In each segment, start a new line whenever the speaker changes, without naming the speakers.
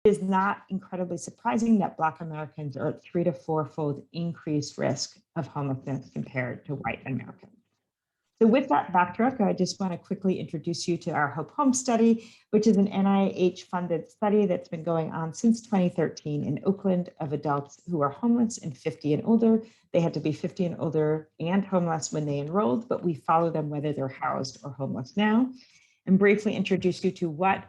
It is not incredibly surprising that Black Americans are at 3 to 4-fold increased risk of homelessness compared to white Americans. So with that backdrop, I just want to quickly introduce you to our Hope Home study, which is an NIH-funded study that's been going on since 2013 in Oakland of adults who are homeless and 50 and older. They had to be 50 and older and homeless when they enrolled, but we follow them whether they're housed or homeless now, and briefly introduce you to what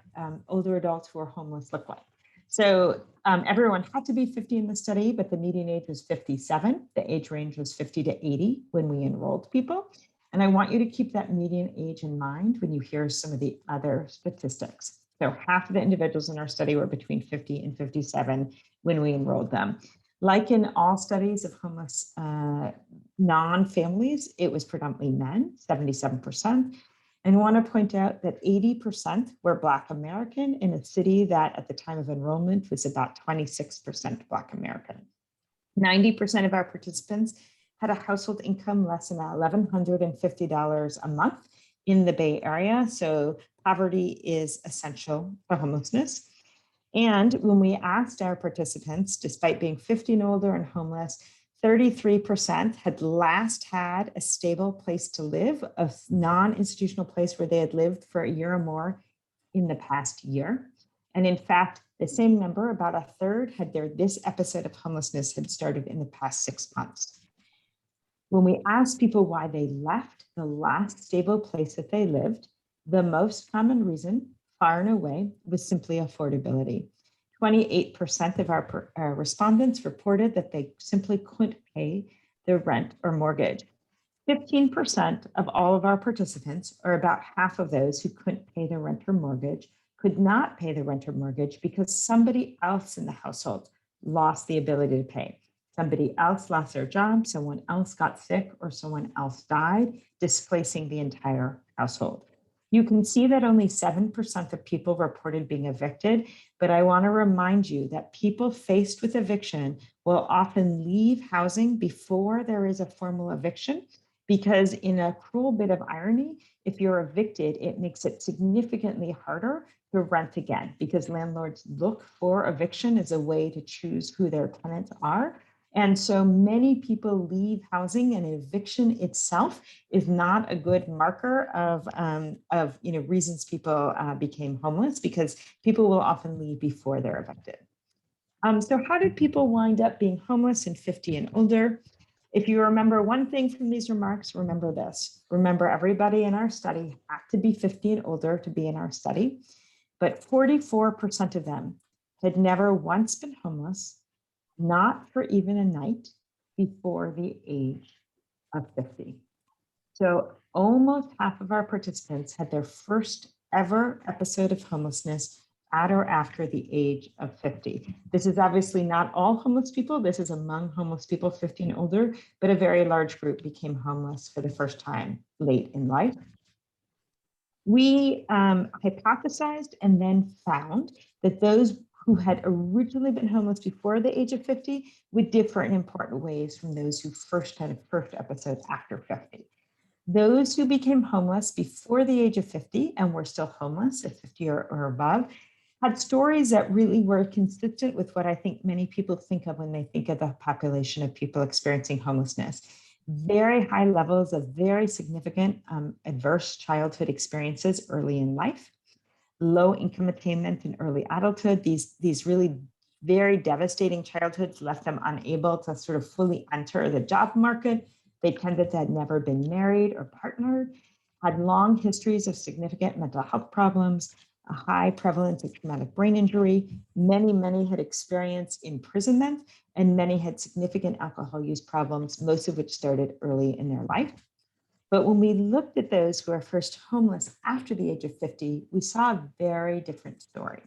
older adults who are homeless look like. So everyone had to be 50 in the study, but the median age was 57. The age range was 50 to 80 when we enrolled people. And I want you to keep that median age in mind when you hear some of the other statistics. So half of the individuals in our study were between 50 and 57 when we enrolled them. Like in all studies of homeless non-families, it was predominantly men, 77%. And I want to point out that 80% were Black American in a city that at the time of enrollment was about 26% Black American. 90% of our participants had a household income less than $1,150 a month in the Bay Area. So poverty is essential for homelessness. And when we asked our participants, despite being 50 and older and homeless, 33% had last had a stable place to live, a non-institutional place where they had lived for a year or more in the past year. And in fact, the same number, about a third, had this episode of homelessness had started in the past 6 months. When we asked people why they left the last stable place that they lived, the most common reason, far and away, was simply affordability. 28% of our respondents reported that they simply couldn't pay their rent or mortgage. 15% of all of our participants, or about half of those who couldn't pay their rent or mortgage, could not pay the rent or mortgage because somebody else in the household lost the ability to pay. Somebody else lost their job, someone else got sick, or someone else died, displacing the entire household. You can see that only 7% of people reported being evicted, but I want to remind you that people faced with eviction will often leave housing before there is a formal eviction, because in a cruel bit of irony, if you're evicted, it makes it significantly harder to rent again, because landlords look for eviction as a way to choose who their tenants are. And so many people leave housing, and eviction itself is not a good marker of reasons people became homeless, because people will often leave before they're evicted. So how did people wind up being homeless and 50 and older? If you remember one thing from these remarks, remember this. Remember, everybody in our study had to be 50 and older to be in our study, but 44% of them had never once been homeless, not for even a night, before the age of 50. So almost half of our participants had their first ever episode of homelessness at or after the age of 50. This is obviously not all homeless people. This is among homeless people 50 and older, but a very large group became homeless for the first time late in life. We hypothesized and then found that those who had originally been homeless before the age of 50 would differ in important ways from those who first had a first episode after 50. Those who became homeless before the age of 50 and were still homeless at 50 or above had stories that really were consistent with what I think many people think of when they think of the population of people experiencing homelessness. Very high levels of very significant adverse childhood experiences early in life, low income attainment in early adulthood. These really very devastating childhoods left them unable to sort of fully enter the job market. They tended to have never been married or partnered, had long histories of significant mental health problems, a high prevalence of traumatic brain injury. Many had experienced imprisonment, and many had significant alcohol use problems, most of which started early in their life. But when we looked at those who are first homeless after the age of 50, we saw a very different story.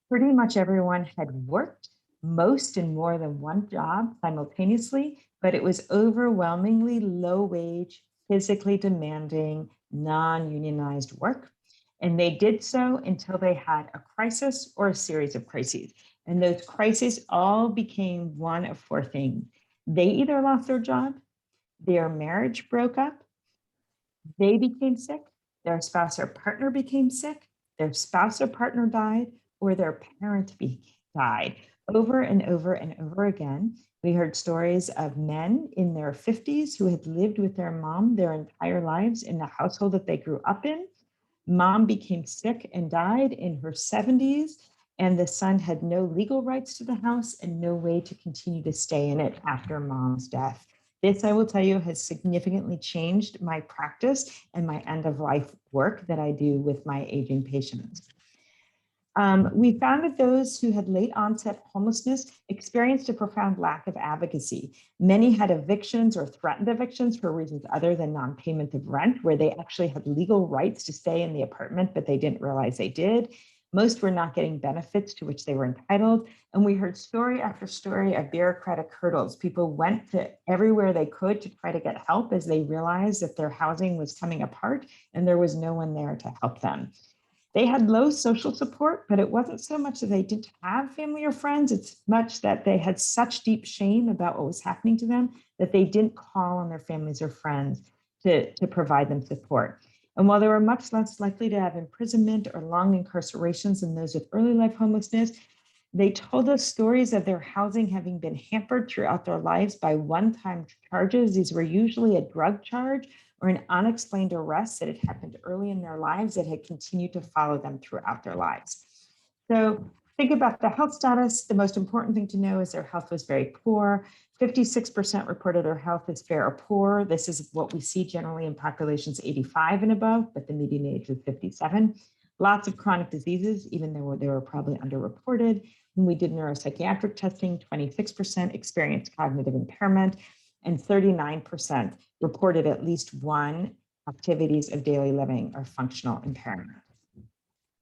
Pretty much everyone had worked, most in more than one job simultaneously, but it was overwhelmingly low wage, physically demanding, non-unionized work. And they did so until they had a crisis or a series of crises. And those crises all became one of four things. They either lost their job, their marriage broke up, they became sick, their spouse or partner became sick, their spouse or partner died, or their parent died. Over and over and over again, we heard stories of men in their 50s who had lived with their mom their entire lives in the household that they grew up in. Mom became sick and died in her 70s, and the son had no legal rights to the house and no way to continue to stay in it after mom's death. This, I will tell you, has significantly changed my practice and my end of life work that I do with my aging patients. We found that those who had late onset homelessness experienced a profound lack of advocacy. Many had evictions or threatened evictions for reasons other than non-payment of rent, where they actually had legal rights to stay in the apartment, but they didn't realize they did. Most were not getting benefits to which they were entitled. And we heard story after story of bureaucratic hurdles. People went to everywhere they could to try to get help as they realized that their housing was coming apart and there was no one there to help them. They had low social support, but it wasn't so much that they didn't have family or friends. It's much that they had such deep shame about what was happening to them that they didn't call on their families or friends to provide them support. And while they were much less likely to have imprisonment or long incarcerations than those with early life homelessness, they told us stories of their housing having been hampered throughout their lives by one-time charges. These were usually a drug charge or an unexplained arrest that had happened early in their lives that had continued to follow them throughout their lives. So think about the health status. The most important thing to know is their health was very poor. 56% reported their health as fair or poor. This is what we see generally in populations 85 and above, but the median age was 57. Lots of chronic diseases, even though they were probably underreported. When we did neuropsychiatric testing, 26% experienced cognitive impairment, and 39% reported at least one activities of daily living or functional impairment.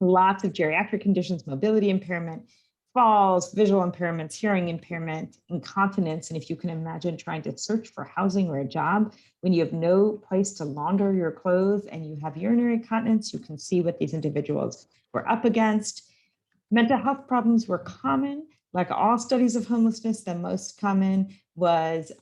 Lots of geriatric conditions, mobility impairment, falls, visual impairments, hearing impairment, incontinence. And if you can imagine trying to search for housing or a job when you have no place to launder your clothes and you have urinary incontinence, you can see what these individuals were up against. Mental health problems were common. Like all studies of homelessness, the most common was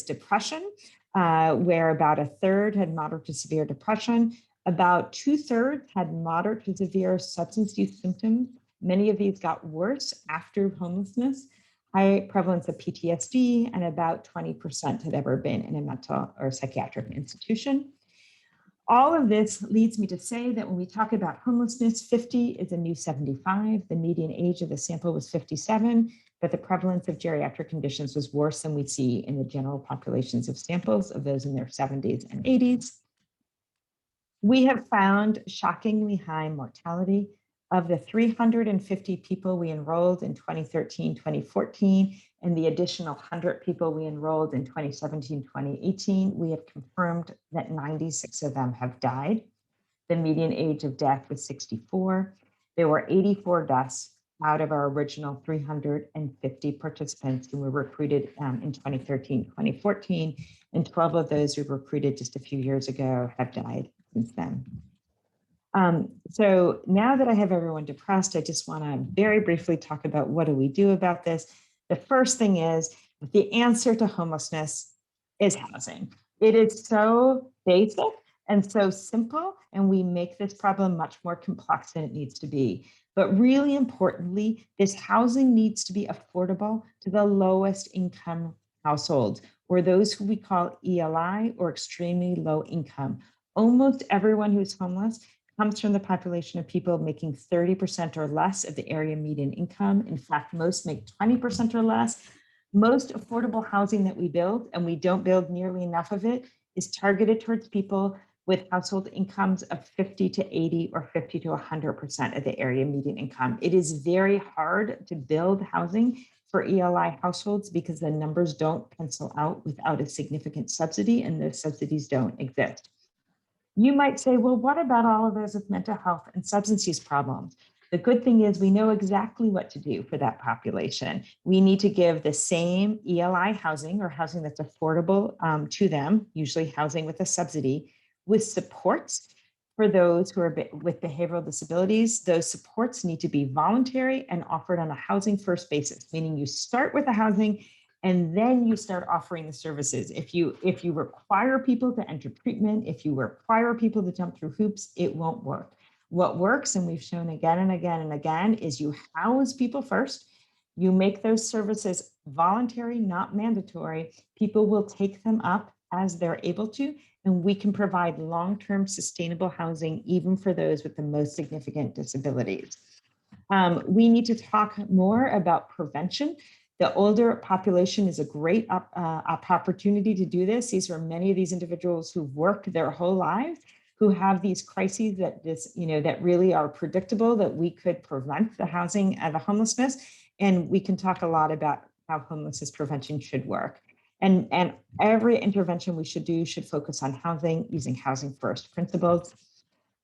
depression, where about a third had moderate to severe depression. About 2/3 had moderate to severe substance use symptoms. Many of these got worse after homelessness. High prevalence of PTSD, and about 20% had ever been in a mental or psychiatric institution. All of this leads me to say that when we talk about homelessness, 50 is a new 75. The median age of the sample was 57, but the prevalence of geriatric conditions was worse than we see in the general populations of samples of those in their 70s and 80s. We have found shockingly high mortality. Of the 350 people we enrolled in 2013, 2014, and the additional 100 people we enrolled in 2017, 2018, we have confirmed that 96 of them have died. The median age of death was 64. There were 84 deaths out of our original 350 participants who were recruited in 2013, 2014, and 12 of those who were recruited just a few years ago have died since then. So now that I have everyone depressed, I just want to very briefly talk about what do we do about this. The first thing is the answer to homelessness is housing. It is so basic and so simple, and we make this problem much more complex than it needs to be. But really importantly, this housing needs to be affordable to the lowest income households, or those who we call ELI, or extremely low income. Almost everyone who's homeless comes from the population of people making 30% or less of the area median income. In fact, most make 20% or less. Most affordable housing that we build, and we don't build nearly enough of it, is targeted towards people with household incomes of 50 to 80 or 50 to 100% of the area median income. It is very hard to build housing for ELI households because the numbers don't pencil out without a significant subsidy, and those subsidies don't exist. You might say, well, what about all of those with mental health and substance use problems? The good thing is we know exactly what to do for that population. We need to give the same ELI housing, or housing that's affordable to them, usually housing with a subsidy, with supports for those who are with behavioral disabilities. Those supports need to be voluntary and offered on a housing first basis, meaning you start with the housing and then you start offering the services. If you require people to enter treatment, if you require people to jump through hoops, it won't work. What works, and we've shown again and again and again, is you house people first. You make those services voluntary, not mandatory. People will take them up as they're able to, and we can provide long-term sustainable housing even for those with the most significant disabilities. We need to talk more about prevention. The older population is a great opportunity to do this. These are many of these individuals who've worked their whole lives, who have these crises that really are predictable, that we could prevent the housing and the homelessness. And we can talk a lot about how homelessness prevention should work. And every intervention we should do should focus on housing, using housing first principles.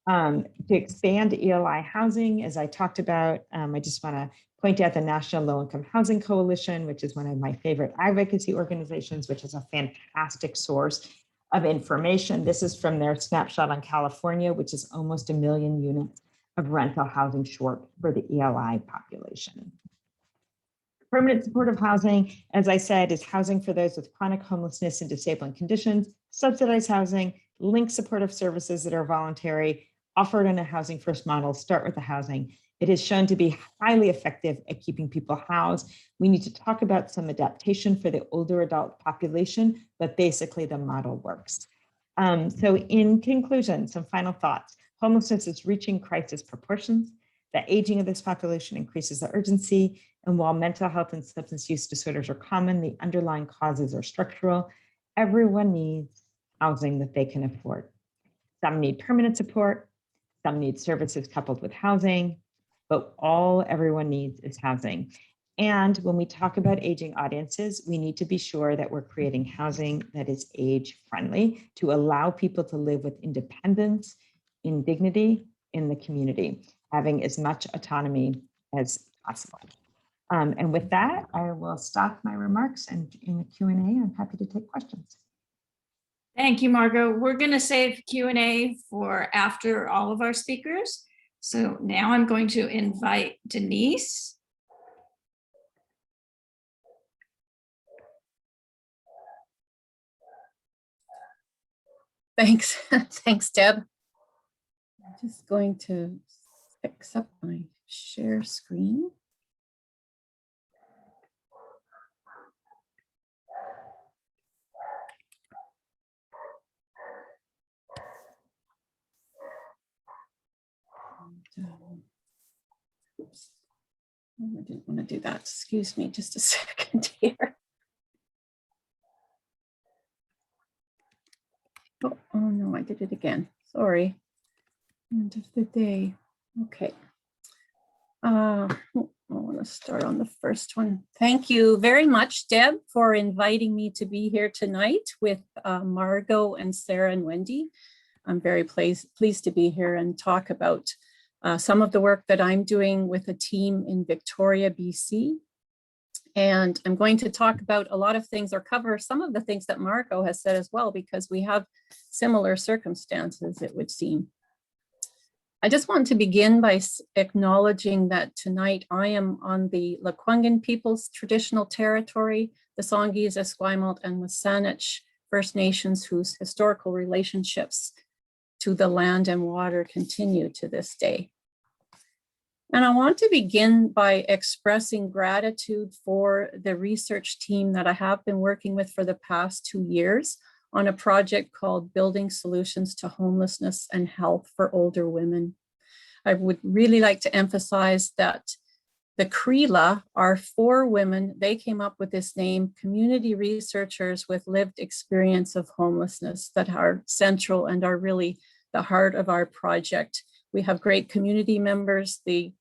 To expand ELI housing, as I talked about, I just want to point out the National Low Income Housing Coalition, which is one of my favorite advocacy organizations, which is a fantastic source of information. This is from their snapshot on California, which is almost 1 million units of rental housing short for the ELI population. Permanent supportive housing, as I said, is housing for those with chronic homelessness and disabling conditions, subsidized housing, linked supportive services that are voluntary, offered in a housing first model. Start with the housing. It is shown to be highly effective at keeping people housed. We need to talk about some adaptation for the older adult population, but basically the model works. So in conclusion, some final thoughts. Homelessness is reaching crisis proportions. The aging of this population increases the urgency. And while mental health and substance use disorders are common, the underlying causes are structural. Everyone needs housing that they can afford. Some need permanent support. Some need services coupled with housing, but all everyone needs is housing. And when we talk about aging audiences, we need to be sure that we're creating housing that is age friendly to allow people to live with independence, in dignity in the community, having as much autonomy as possible. And with that, I will stop my remarks, and in the Q&A, I'm happy to take questions.
Thank you, Margot. We're going to save Q&A for after all of our speakers. So now I'm going to invite Denise.
Thanks. Thanks, Deb. I'm just going to fix up my share screen. Oops. Oh, I didn't want to do that. Excuse me just a second here. Oh no, I did it again. Sorry. End of the day. Okay. I want to start on the first one. Thank you very much, Deb, for inviting me to be here tonight with Margot and Sarah and Wendy. I'm very pleased to be here and talk about some of the work that I'm doing with a team in Victoria, BC. And I'm going to talk about a lot of things, or cover some of the things that Margot has said as well, because we have similar circumstances, it would seem. I just want to begin by acknowledging that tonight I am on the Lekwungen people's traditional territory, the Songhees, Esquimalt, and Wasanich First Nations, whose historical relationships to the land and water continue to this day. And I want to begin by expressing gratitude for the research team that I have been working with for the past 2 years on a project called Building Solutions to Homelessness and Health for Older Women. I would really like to emphasize that the CRELA are 4 women. They came up with this name, community researchers with lived experience of homelessness, that are central and are really the heart of our project. We have great community members, the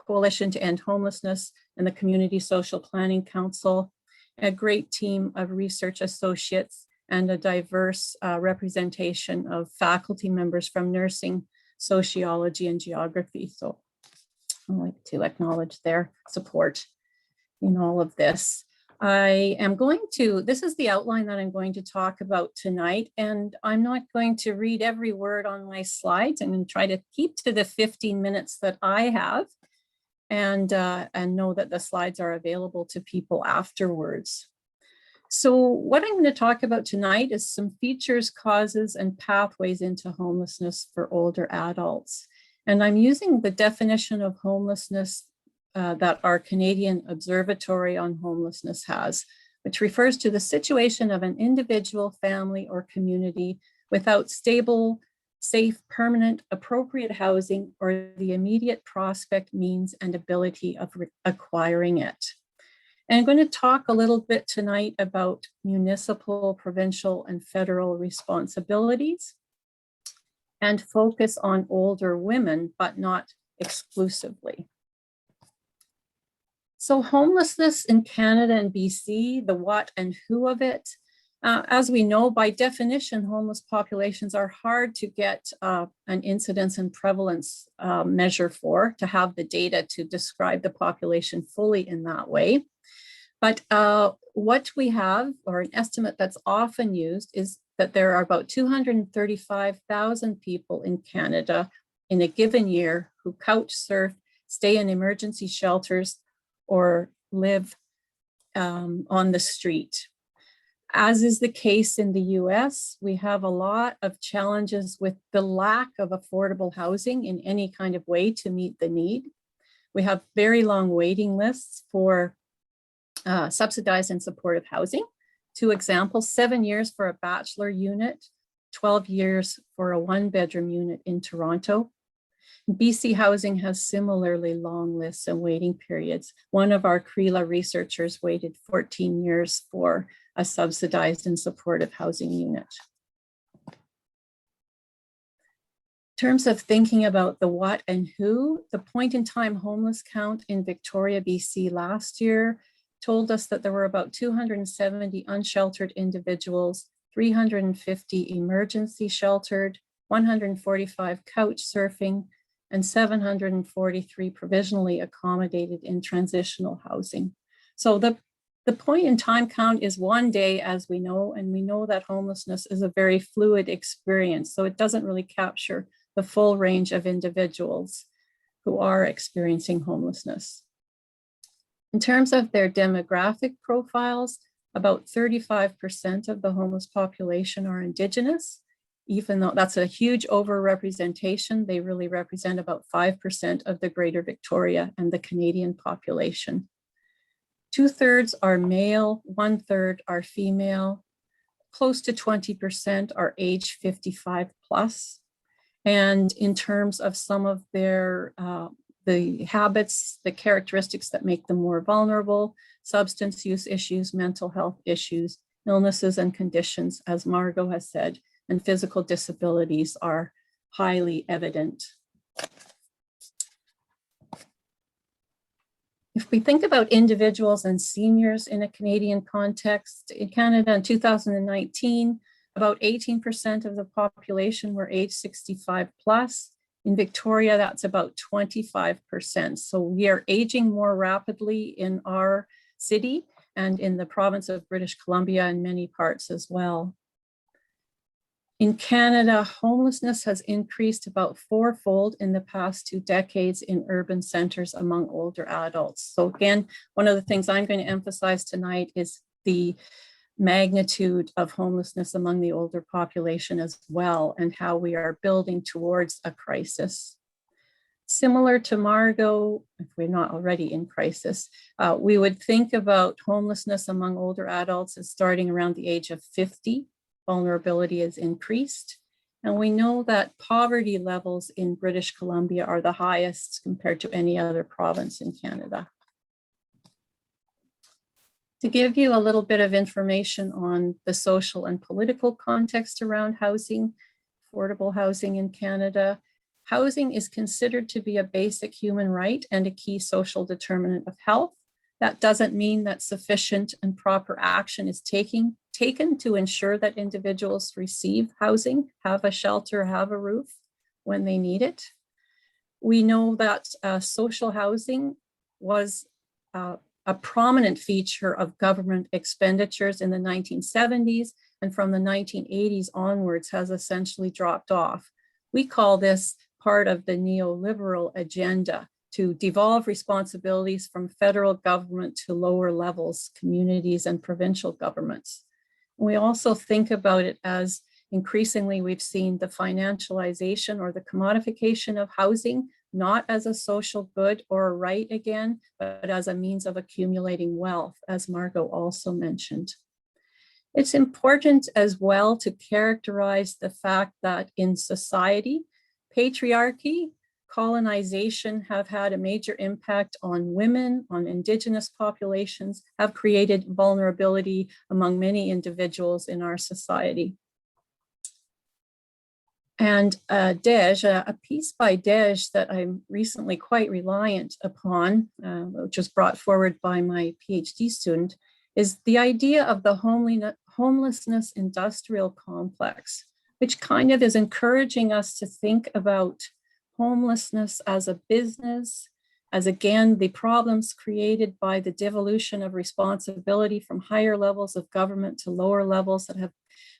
Coalition to End Homelessness and the Community Social Planning Council, a great team of research associates, and a diverse representation of faculty members from nursing, sociology, and geography. So I'd like to acknowledge their support in all of this. This is the outline that I'm going to talk about tonight, and I'm not going to read every word on my slides. I'm going to try to keep to the 15 minutes that I have, and know that the slides are available to people afterwards. So what I'm going to talk about tonight is some features, causes, and pathways into homelessness for older adults. And I'm using the definition of homelessness that our Canadian Observatory on Homelessness has, which refers to the situation of an individual, family, or community without stable, safe, permanent, appropriate housing or the immediate prospect, means, and ability of acquiring it. And I'm going to talk a little bit tonight about municipal, provincial, and federal responsibilities and focus on older women, but not exclusively. So homelessness in Canada and BC, the what and who of it. As we know, by definition, homeless populations are hard to get an incidence and prevalence measure for, to have the data to describe the population fully in that way. But what we have, or an estimate that's often used, is that there are about 235,000 people in Canada in a given year who couch surf, stay in emergency shelters, or live on the street. As is the case in the US, we have a lot of challenges with the lack of affordable housing in any kind of way to meet the need. We have very long waiting lists for subsidized and supportive housing. 2 examples, 7 years for a bachelor unit, 12 years for a 1-bedroom unit in Toronto. BC Housing has similarly long lists and waiting periods. One of our CRELA researchers waited 14 years for a subsidized and supportive housing unit. In terms of thinking about the what and who, the point in time homeless count in Victoria, BC last year told us that there were about 270 unsheltered individuals, 350 emergency sheltered, 145 couch surfing, and 743 provisionally accommodated in transitional housing. So the point in time count is one day, as we know, and we know that homelessness is a very fluid experience. So it doesn't really capture the full range of individuals who are experiencing homelessness. In terms of their demographic profiles, about 35% of the homeless population are Indigenous. Even though that's a huge overrepresentation, they really represent about 5% of the Greater Victoria and the Canadian population. 2/3 are male, 1/3 are female, close to 20% are age 55 plus. And in terms of some of their the habits, the characteristics that make them more vulnerable, substance use issues, mental health issues, illnesses and conditions, as Margot has said, and physical disabilities are highly evident. If we think about individuals and seniors in a Canadian context, in Canada in 2019, about 18% of the population were age 65 plus. In Victoria, that's about 25%. So we are aging more rapidly in our city and in the province of British Columbia and many parts as well. In Canada, homelessness has increased about 4-fold in the past 2 decades in urban centers among older adults. So again, one of the things I'm going to emphasize tonight is the magnitude of homelessness among the older population as well, and how we are building towards a crisis. Similar to Margot, if we're not already in crisis, we would think about homelessness among older adults as starting around the age of 50. Vulnerability is increased. And we know that poverty levels in British Columbia are the highest compared to any other province in Canada. To give you a little bit of information on the social and political context around housing, affordable housing in Canada, housing is considered to be a basic human right and a key social determinant of health. That doesn't mean that sufficient and proper action is taken to ensure that individuals receive housing, have a shelter, have a roof when they need it. We know that social housing was a prominent feature of government expenditures in the 1970s, and from the 1980s onwards has essentially dropped off. We call this part of the neoliberal agenda to devolve responsibilities from federal government to lower levels, communities and provincial governments. We also think about it as increasingly we've seen the financialization or the commodification of housing, not as a social good or a right again, but as a means of accumulating wealth, as Margot also mentioned. It's important as well to characterize the fact that in society, patriarchy, colonization have had a major impact on women, on Indigenous populations, have created vulnerability among many individuals in our society. And Dej, a piece by Dej that I'm recently quite reliant upon, which was brought forward by my PhD student, is the idea of the homelessness industrial complex, which kind of is encouraging us to think about homelessness as a business, as again, the problems created by the devolution of responsibility from higher levels of government to lower levels that have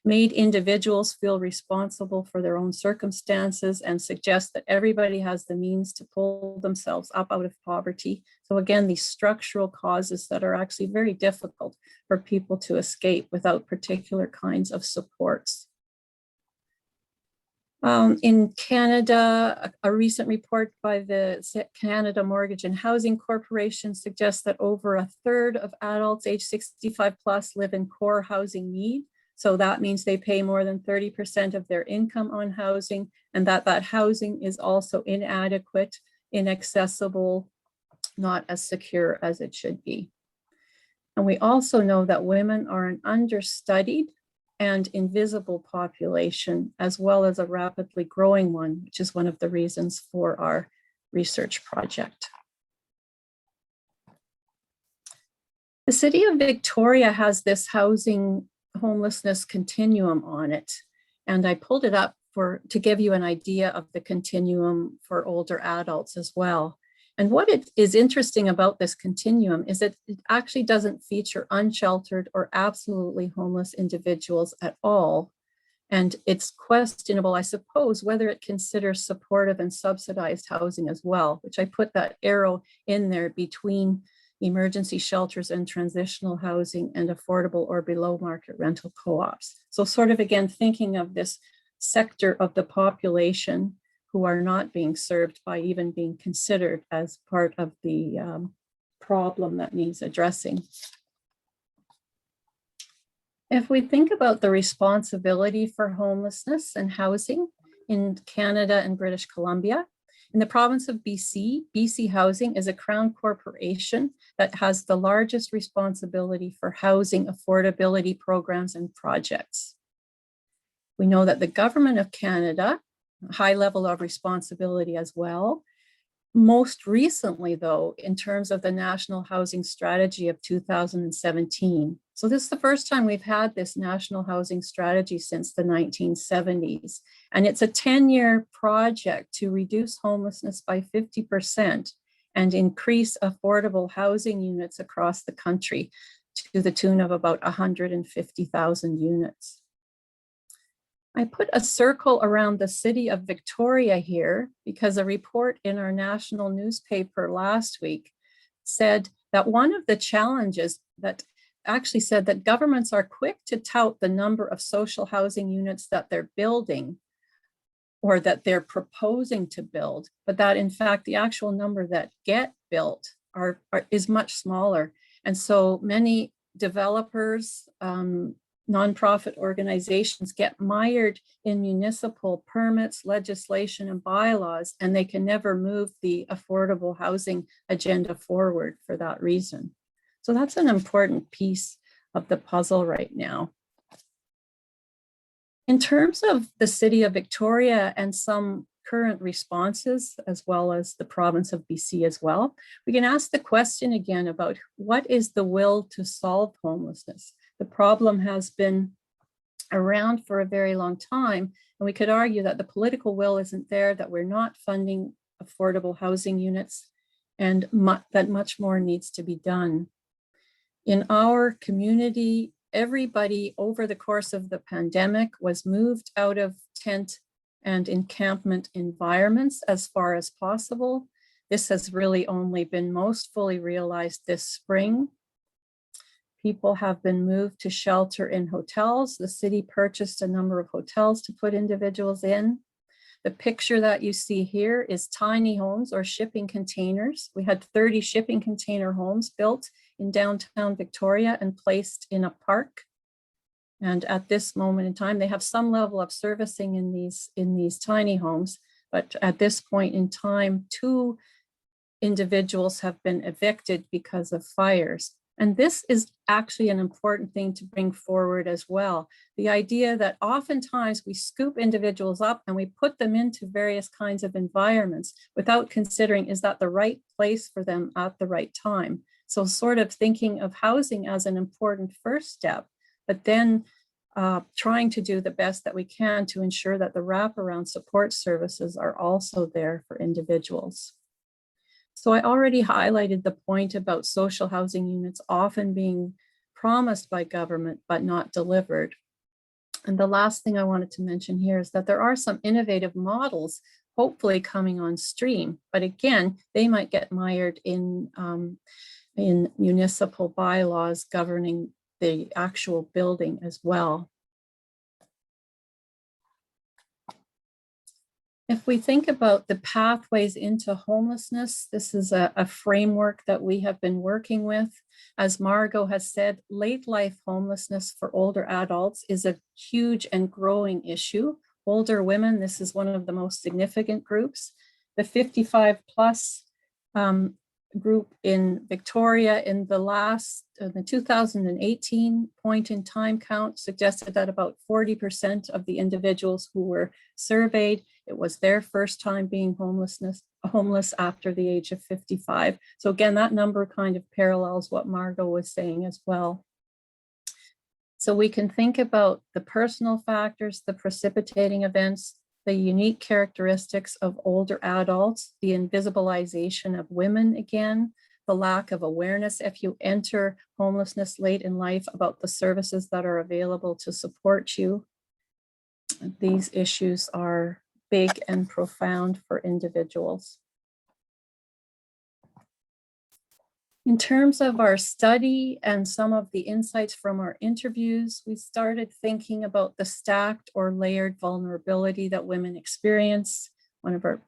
made individuals feel responsible for their own circumstances and suggest that everybody has the means to pull themselves up out of poverty. So again, these structural causes that are actually very difficult for people to escape without particular kinds of supports. In Canada, a recent report by the Canada Mortgage and Housing Corporation suggests that over a third of adults age 65 plus live in core housing need. So that means they pay more than 30% of their income on housing, and that housing is also inadequate, inaccessible, not as secure as it should be. And we also know that women are an understudied and invisible population, as well as a rapidly growing one, which is one of the reasons for our research project. The city of Victoria has this housing homelessness continuum on it, and I pulled it up to give you an idea of the continuum for older adults as well. And what it is interesting about this continuum is that it actually doesn't feature unsheltered or absolutely homeless individuals at all. And it's questionable, I suppose, whether it considers supportive and subsidized housing as well, which I put that arrow in there between emergency shelters and transitional housing and affordable or below market rental co-ops. So sort of again, thinking of this sector of the population who are not being served by even being considered as part of the problem that needs addressing. If we think about the responsibility for homelessness and housing in Canada and British Columbia, in the province of BC, BC Housing is a Crown corporation that has the largest responsibility for housing affordability programs and projects. We know that the Government of Canada, a high level of responsibility as well. Most recently, though, in terms of the National Housing Strategy of 2017. So this is the first time we've had this National Housing Strategy since the 1970s. And it's a 10-year project to reduce homelessness by 50% and increase affordable housing units across the country to the tune of about 150,000 units. I put a circle around the city of Victoria here because a report in our national newspaper last week said that one of the challenges that actually said that governments are quick to tout the number of social housing units that they're building or that they're proposing to build, but that in fact the actual number that get built is much smaller. And so many developers, nonprofit organizations get mired in municipal permits, legislation, and bylaws, and they can never move the affordable housing agenda forward for that reason. So that's an important piece of the puzzle right now. In terms of the city of Victoria and some current responses, as well as the province of BC as well, we can ask the question again about what is the will to solve homelessness? The problem has been around for a very long time, and we could argue that the political will isn't there, that we're not funding affordable housing units, and that much more needs to be done. In our community, everybody over the course of the pandemic was moved out of tent and encampment environments as far as possible. This has really only been most fully realized this spring. People have been moved to shelter in hotels. The city purchased a number of hotels to put individuals in. The picture that you see here is tiny homes or shipping containers. We had 30 shipping container homes built in downtown Victoria and placed in a park. And at this moment in time, they have some level of servicing in these tiny homes. But at this point in time, 2 individuals have been evicted because of fires. And this is actually an important thing to bring forward as well. The idea that oftentimes we scoop individuals up and we put them into various kinds of environments without considering, is that the right place for them at the right time? So sort of thinking of housing as an important first step, but then trying to do the best that we can to ensure that the wraparound support services are also there for individuals. So I already highlighted the point about social housing units often being promised by government, but not delivered. And the last thing I wanted to mention here is that there are some innovative models hopefully coming on stream, but again, they might get mired in municipal bylaws governing the actual building as well. If we think about the pathways into homelessness, this is a framework that we have been working with. As Margot has said, late life homelessness for older adults is a huge and growing issue. Older women, this is one of the most significant groups. The 55 plus group in Victoria in the 2018 point in time count suggested that about 40% of the individuals who were surveyed, it was their first time being homeless after the age of 55. So again, that number kind of parallels what Margot was saying as well. So we can think about the personal factors, the precipitating events, the unique characteristics of older adults, the invisibilization of women again, the lack of awareness if you enter homelessness late in life about the services that are available to support you. These issues are big and profound for individuals. In terms of our study and some of the insights from our interviews, we started thinking about the stacked or layered vulnerability that women experience. One of our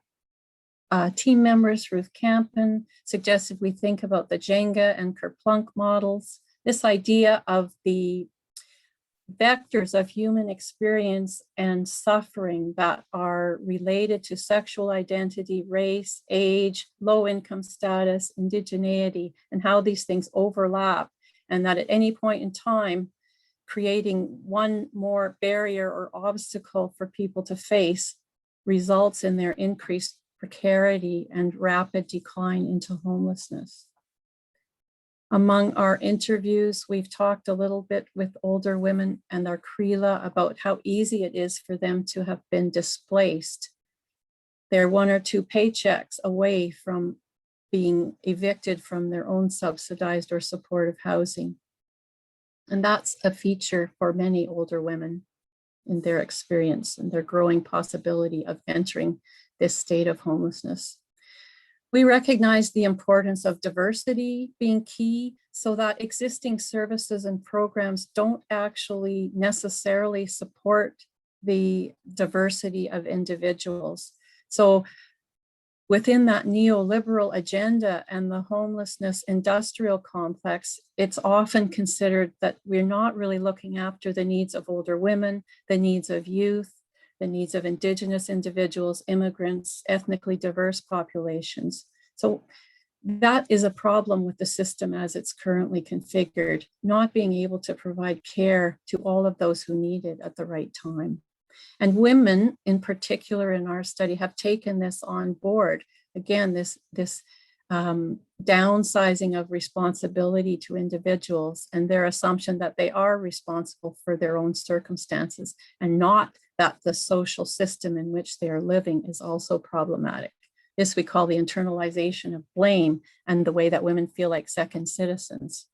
team members, Ruth Campen, suggested we think about the Jenga and Kerplunk models. This idea of the vectors of human experience and suffering that are related to sexual identity, race, age, low income status, indigeneity, and how these things overlap, and that at any point in time, creating one more barrier or obstacle for people to face results in their increased precarity and rapid decline into homelessness. Among our interviews, we've talked a little bit with older women and our Crila about how easy it is for them to have been displaced. They're 1 or 2 paychecks away from being evicted from their own subsidized or supportive housing. And that's a feature for many older women in their experience and their growing possibility of entering this state of homelessness. We recognize the importance of diversity being key so that existing services and programs don't actually necessarily support the diversity of individuals. So within that neoliberal agenda and the homelessness industrial complex, it's often considered that we're not really looking after the needs of older women, the needs of youth, the needs of Indigenous individuals, immigrants, ethnically diverse populations. So that is a problem with the system as it's currently configured, not being able to provide care to all of those who need it at the right time. And women in particular in our study have taken this on board. Again, this downsizing of responsibility to individuals and their assumption that they are responsible for their own circumstances and not that the social system in which they are living is also problematic. This we call the internalization of blame and the way that women feel like second citizens.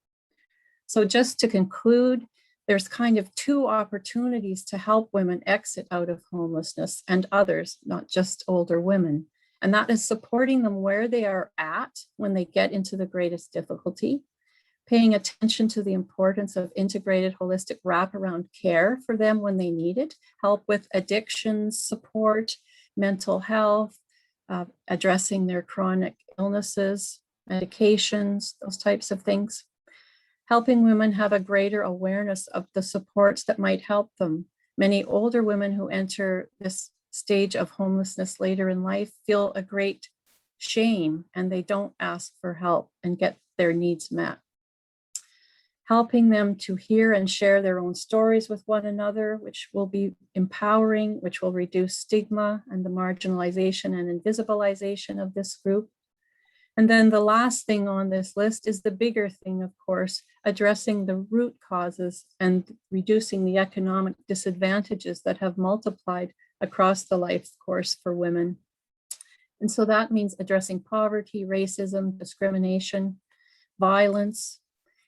So just to conclude, there's kind of 2 opportunities to help women exit out of homelessness and others, not just older women. And that is supporting them where they are at when they get into the greatest difficulty, paying attention to the importance of integrated holistic wraparound care for them when they need it, help with addictions, support, mental health, addressing their chronic illnesses, medications, those types of things. Helping women have a greater awareness of the supports that might help them. Many older women who enter this stage of homelessness later in life feel a great shame and they don't ask for help and get their needs met. Helping them to hear and share their own stories with one another, which will be empowering, which will reduce stigma and the marginalization and invisibilization of this group. And then the last thing on this list is the bigger thing, of course, addressing the root causes and reducing the economic disadvantages that have multiplied across the life course for women. And so that means addressing poverty, racism, discrimination, violence.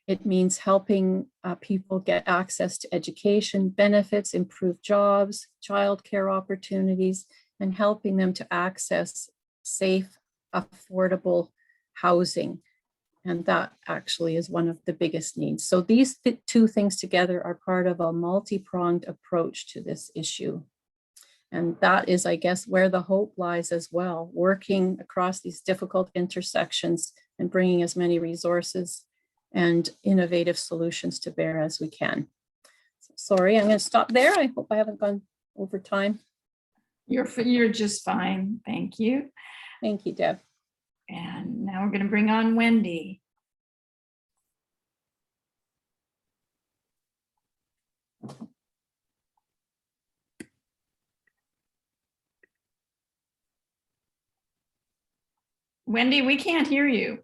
It means helping people get access to education, benefits, improved jobs, childcare opportunities, and helping them to access safe, affordable housing. And that actually is one of the biggest needs. So these two things together are part of a multi-pronged approach to this issue. And that is, I guess, where the hope lies as well, working across these difficult intersections and bringing as many resources and innovative solutions to bear as we can. So, sorry, I'm going to stop there. I hope I haven't gone over time.
You're just fine. Thank you.
Thank you, Deb.
And now we're going to bring on Wendy. Wendy, we can't hear you.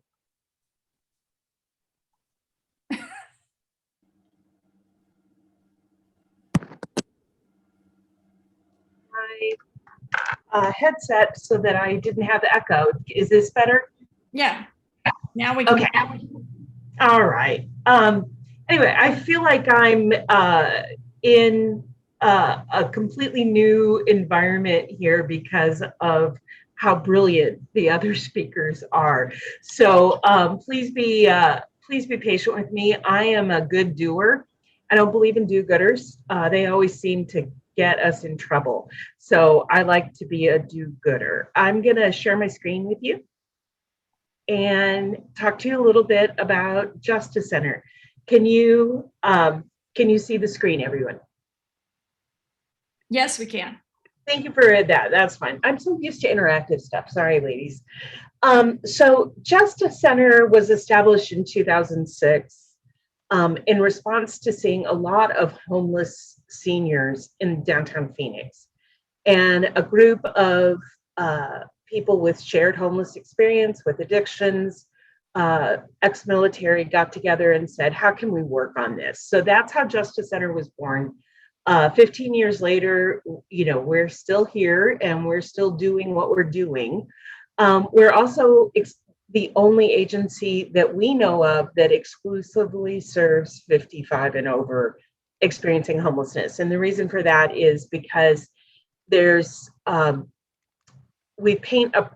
Headset so that I didn't have echo. Is this better?
Yeah, now we can.
Okay. All right. Anyway, I feel like I'm in a completely new environment here because of how brilliant the other speakers are. So please be patient with me. I am a good doer. I don't believe in do-gooders. They always seem to get us in trouble. So I like to be a do-gooder. I'm going to share my screen with you and talk to you a little bit about Justa Center. Can you see the screen, everyone?
Yes, we can.
Thank you for that. That's fine. I'm so used to interactive stuff. Sorry, ladies. So Justa Center was established in 2006 in response to seeing a lot of homeless seniors in downtown Phoenix, and a group of people with shared homeless experience, with addictions, ex-military, got together and said, how can we work on this? So that's how Justa Center was born. 15 years later, you know, we're still here and we're still doing what we're doing. We're also the only agency that we know of that exclusively serves 55 and over experiencing homelessness. And the reason for that is because there's, we paint a,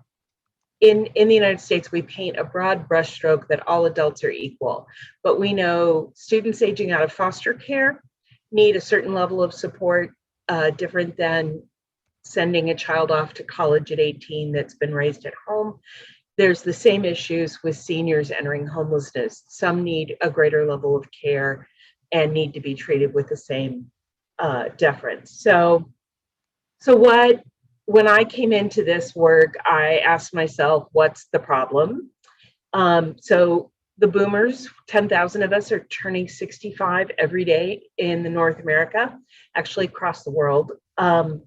in the United States, we paint a broad brushstroke that all adults are equal. But we know students aging out of foster care need a certain level of support, different than sending a child off to college at 18 that's been raised at home. There's the same issues with seniors entering homelessness. Some need a greater level of care and need to be treated with the same deference. So when I came into this work, I asked myself, what's the problem? So the boomers, 10,000 of us are turning 65 every day in the North America, actually across the world. 30%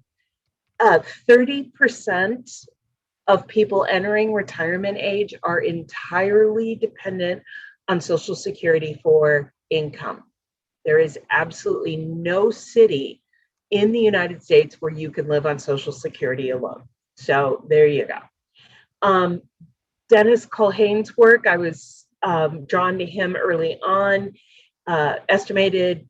of people entering retirement age are entirely dependent on Social Security for income. There is absolutely no city in the United States where you can live on Social Security alone. So there you go. Dennis Culhane's work, I was drawn to him early on, estimated,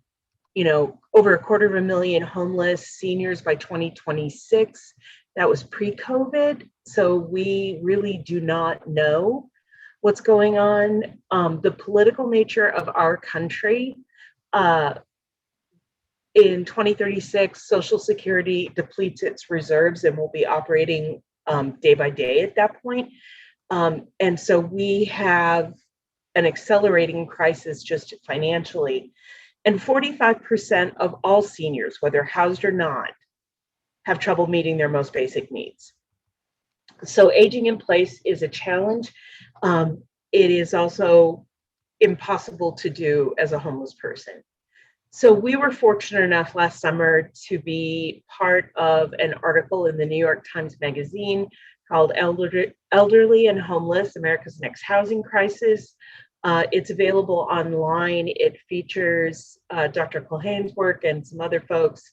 you know, over 250,000 homeless seniors by 2026. That was pre-COVID. So we really do not know what's going on, the political nature of our country. In 2036, Social Security depletes its reserves and will be operating day by day at that point. And so we have an accelerating crisis just financially. And 45% of all seniors, whether housed or not, have trouble meeting their most basic needs. So aging in place is a challenge. It is also impossible to do as a homeless person. So we were fortunate enough last summer to be part of an article in the New York Times Magazine called Elderly and Homeless, America's Next Housing Crisis. It's available online. It features Dr. Culhane's work and some other folks,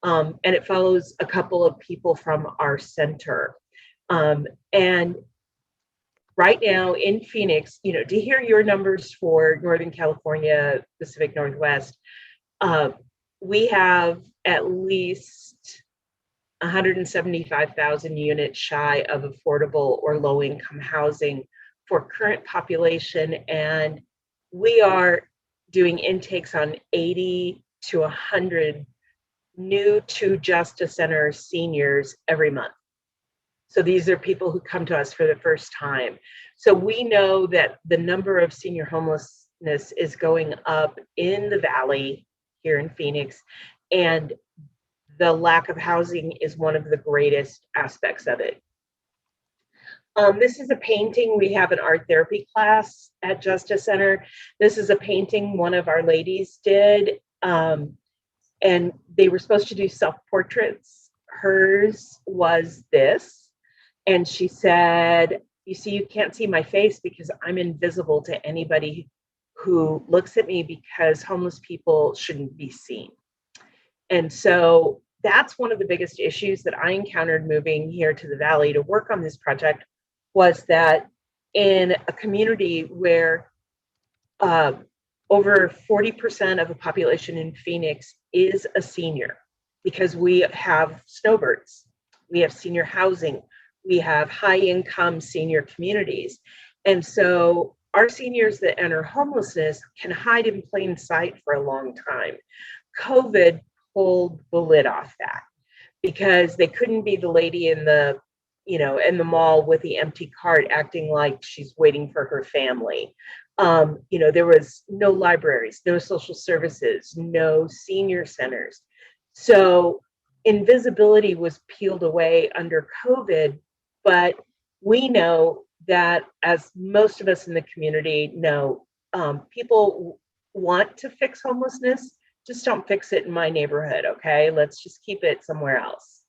and it follows a couple of people from our center. And right now in Phoenix, to hear your numbers for Northern California, Pacific Northwest, we have at least 175,000 units shy of affordable or low-income housing for current population, and we are doing intakes on 80 to 100 new to Justa Center seniors every month. So these are people who come to us for the first time. So we know that the number of senior homelessness is going up in the Valley here in Phoenix, and the lack of housing is one of the greatest aspects of it. This is a painting. We have an art therapy class at Justa Center. This is a painting one of our ladies did, and they were supposed to do self-portraits. Hers was this, and she said, "You see, you can't see my face because I'm invisible to anybody who looks at me because homeless people shouldn't be seen." And so that's one of the biggest issues that I encountered moving here to the Valley to work on this project, was that in a community where over 40% of the population in Phoenix is a senior, because we have snowbirds, we have senior housing, we have high income senior communities. And so our seniors that enter homelessness can hide in plain sight for a long time. COVID pulled the lid off that, because they couldn't be the lady in the mall with the empty cart acting like she's waiting for her family. There was no libraries, no social services, no senior centers. So invisibility was peeled away under COVID, but we know that, as most of us in the community know, people want to fix homelessness, just don't fix it in my neighborhood, okay? Let's just keep it somewhere else.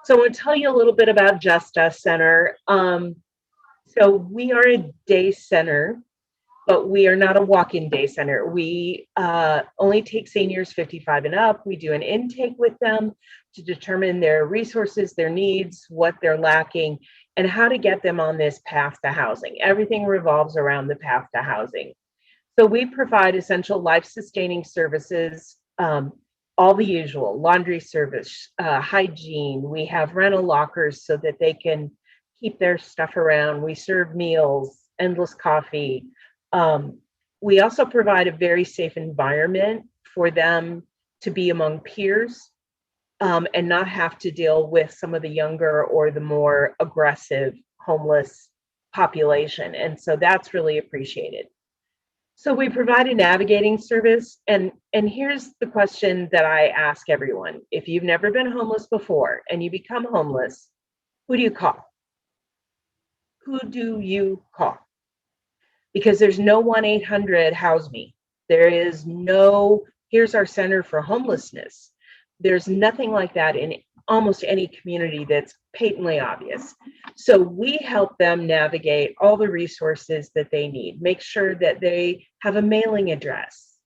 So I want to tell you a little bit about Justa Center. So we are a day center, but we are not a walk-in day center. We only take seniors 55 and up. We do an intake with them to determine their resources, their needs, what they're lacking, and how to get them on this path to housing. Everything revolves around the path to housing. So we provide essential life-sustaining services, all the usual: laundry service, hygiene. We have rental lockers so that they can keep their stuff around. We serve meals, endless coffee. We also provide a very safe environment for them to be among peers, and not have to deal with some of the younger or the more aggressive homeless population. And so that's really appreciated. So we provide a navigating service, and here's the question that I ask everyone. If you've never been homeless before and you become homeless, who do you call? Who do you call? Because there's no 1-800 house me. There is no, here's our center for homelessness. There's nothing like that in almost any community that's patently obvious. So we help them navigate all the resources that they need, make sure that they have a mailing address.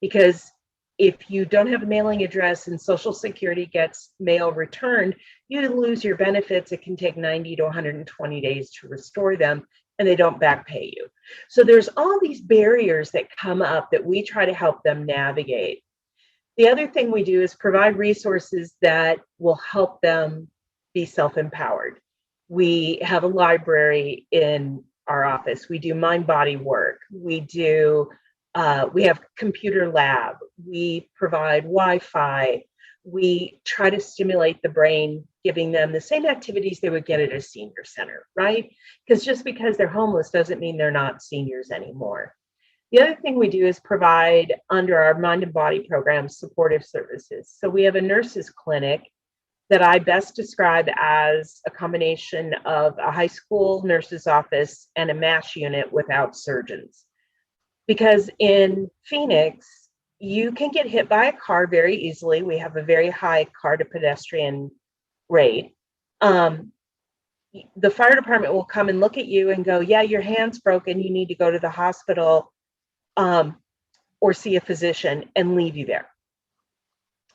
Because if you don't have a mailing address and Social Security gets mail returned, you lose your benefits. It can take 90 to 120 days to restore them, and they don't back pay you. So there's all these barriers that come up that we try to help them navigate. The other thing we do is provide resources that will help them be self-empowered. We have a library in our office. We do mind body work. We have computer lab. We provide Wi-Fi. We try to stimulate the brain, giving them the same activities they would get at a senior center, right? Because just because they're homeless doesn't mean they're not seniors anymore. The other thing we do is provide, under our mind and body program, supportive services. So we have a nurses clinic that I best describe as a combination of a high school nurse's office and a MASH unit without surgeons. Because in Phoenix, you can get hit by a car very easily. We have a very high car to pedestrian rate. The fire department will come and look at you and go, yeah, your hand's broken. You need to go to the hospital or see a physician, and leave you there.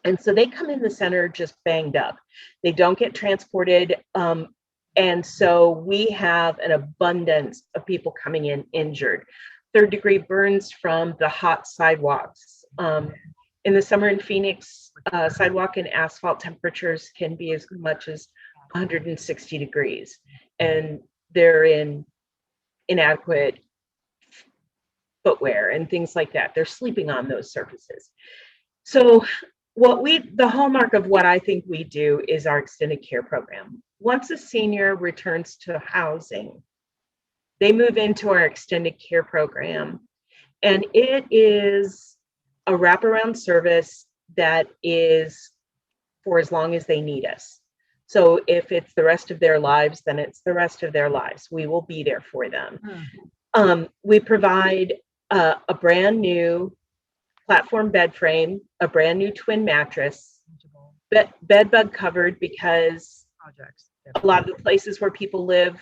And so they come in the center just banged up. They don't get transported. And so we have an abundance of people coming in injured. Third-degree burns from the hot sidewalks. In the summer in Phoenix, sidewalk and asphalt temperatures can be as much as 160 degrees. And they're in inadequate footwear and things like that. They're sleeping on those surfaces. So the hallmark of what I think we do is our extended care program. Once a senior returns to housing, they move into our extended care program, and it is a wraparound service that is for as long as they need us. So if it's the rest of their lives, then it's the rest of their lives. We will be there for them. We provide a brand new platform bed frame, a brand new twin mattress, bed bug covered, because a lot of the places where people live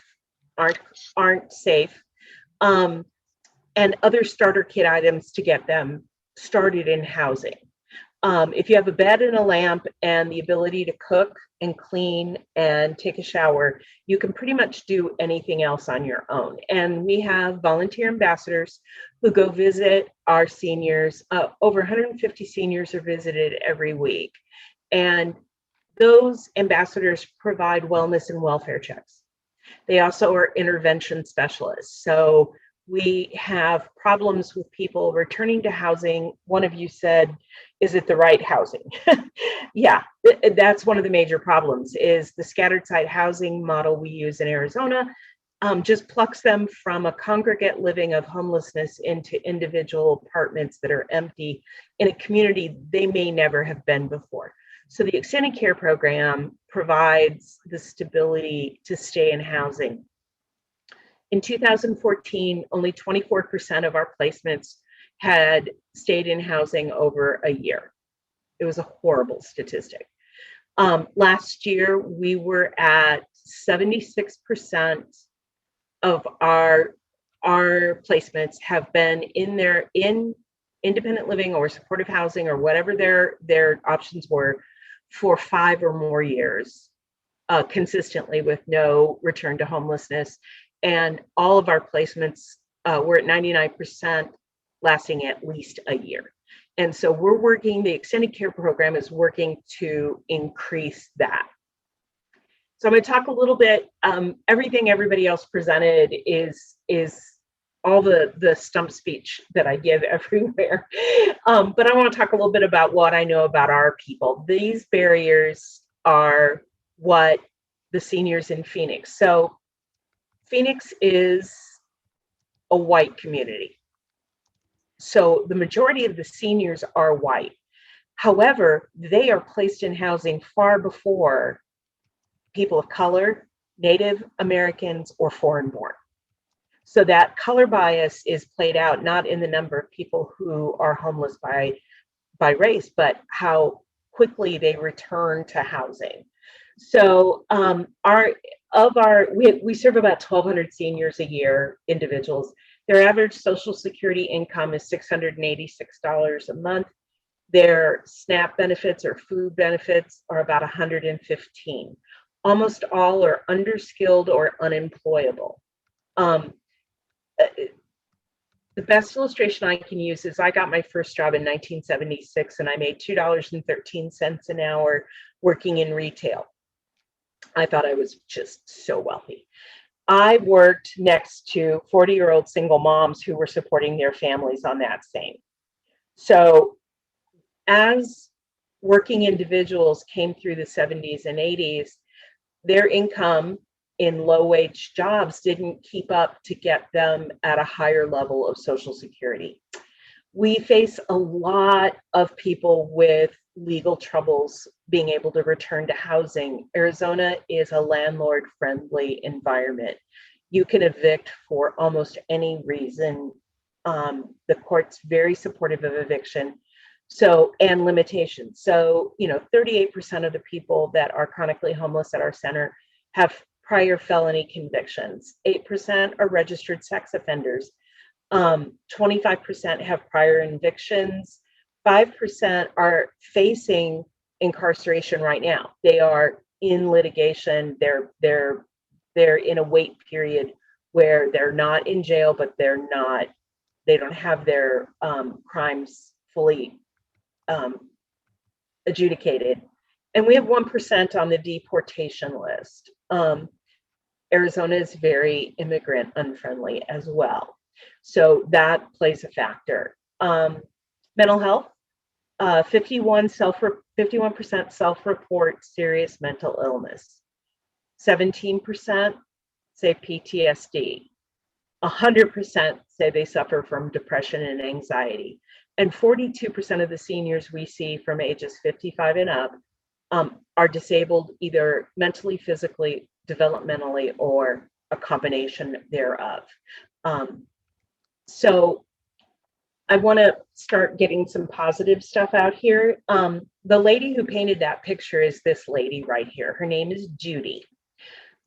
aren't safe, and other starter kit items to get them started in housing. If you have a bed and a lamp and the ability to cook and clean and take a shower, you can pretty much do anything else on your own. And we have volunteer ambassadors who go visit our seniors. Over 150 seniors are visited every week. And those ambassadors provide wellness and welfare checks. They also are intervention specialists. So we have problems with people returning to housing. One of you said, is it the right housing? Yeah, that's one of the major problems, is the scattered site housing model we use in Arizona just plucks them from a congregate living of homelessness into individual apartments that are empty in a community they may never have been before. So the extended care program provides the stability to stay in housing. In 2014, only 24% of our placements had stayed in housing over a year. It was a horrible statistic. Last year, we were at 76% of our placements have been in independent living or supportive housing or whatever their options were for 5 or more years, consistently with no return to homelessness. And all of our placements were at 99% lasting at least a year. And so the extended care program is working to increase that. So I'm going to talk a little bit, everything everybody else presented is all the stump speech that I give everywhere. But I want to talk a little bit about what I know about our people. These barriers are what the seniors in Phoenix. So Phoenix is a white community. So the majority of the seniors are white. However, they are placed in housing far before people of color, Native Americans, or foreign-born. So that color bias is played out not in the number of people who are homeless by race, but how quickly they return to housing. So we serve about 1,200 seniors a year, individuals. Their average Social Security income is $686 a month. Their SNAP benefits or food benefits are about $115. Almost all are underskilled or unemployable. The best illustration I can use is I got my first job in 1976 and I made $2.13 an hour working in retail. I thought I was just so wealthy. I worked next to 40-year-old single moms who were supporting their families on that same. So as working individuals came through the 70s and 80s, their income in low-wage jobs didn't keep up to get them at a higher level of Social Security. We face a lot of people with legal troubles being able to return to housing. Arizona is a landlord-friendly environment. You can evict for almost any reason. The court's very supportive of eviction. So, and limitations. So, 38% of the people that are chronically homeless at our center have prior felony convictions. 8% are registered sex offenders. 25% have prior evictions. 5% are facing incarceration right now. They are in litigation. They're in a wait period where they're not in jail, but they don't have their crimes fully adjudicated. And we have 1% on the deportation list. Arizona is very immigrant unfriendly as well. So that plays a factor. Mental health, 51% self-report serious mental illness. 17% say PTSD. 100% say they suffer from depression and anxiety. And 42% of the seniors we see from ages 55 and up are disabled either mentally, physically, developmentally, or a combination thereof. So I want to start getting some positive stuff out here. The lady who painted that picture is this lady right here. Her name is Judy.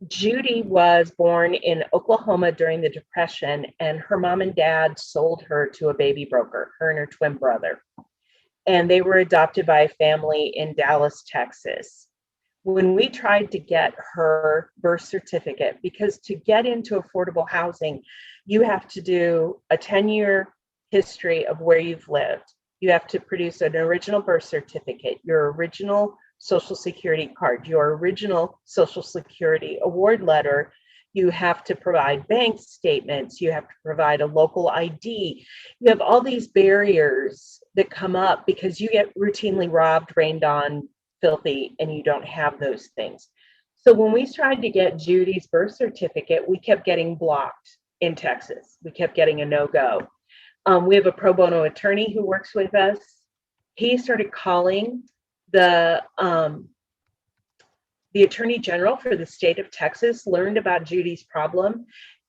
Judy was born in Oklahoma during the Depression, and her mom and dad sold her to a baby broker, her and her twin brother. And they were adopted by a family in Dallas, Texas. When we tried to get her birth certificate, because to get into affordable housing, you have to do a 10-year history of where you've lived. You have to produce an original birth certificate, your original Social Security card, your original Social Security award letter. You have to provide bank statements. You have to provide a local ID. You have all these barriers that come up because you get routinely robbed, rained on, filthy, and you don't have those things. So when we tried to get Judy's birth certificate, we kept getting blocked in Texas. We kept getting a no-go. We have a pro bono attorney who works with us. He started calling the Attorney General for the state of Texas, learned about Judy's problem,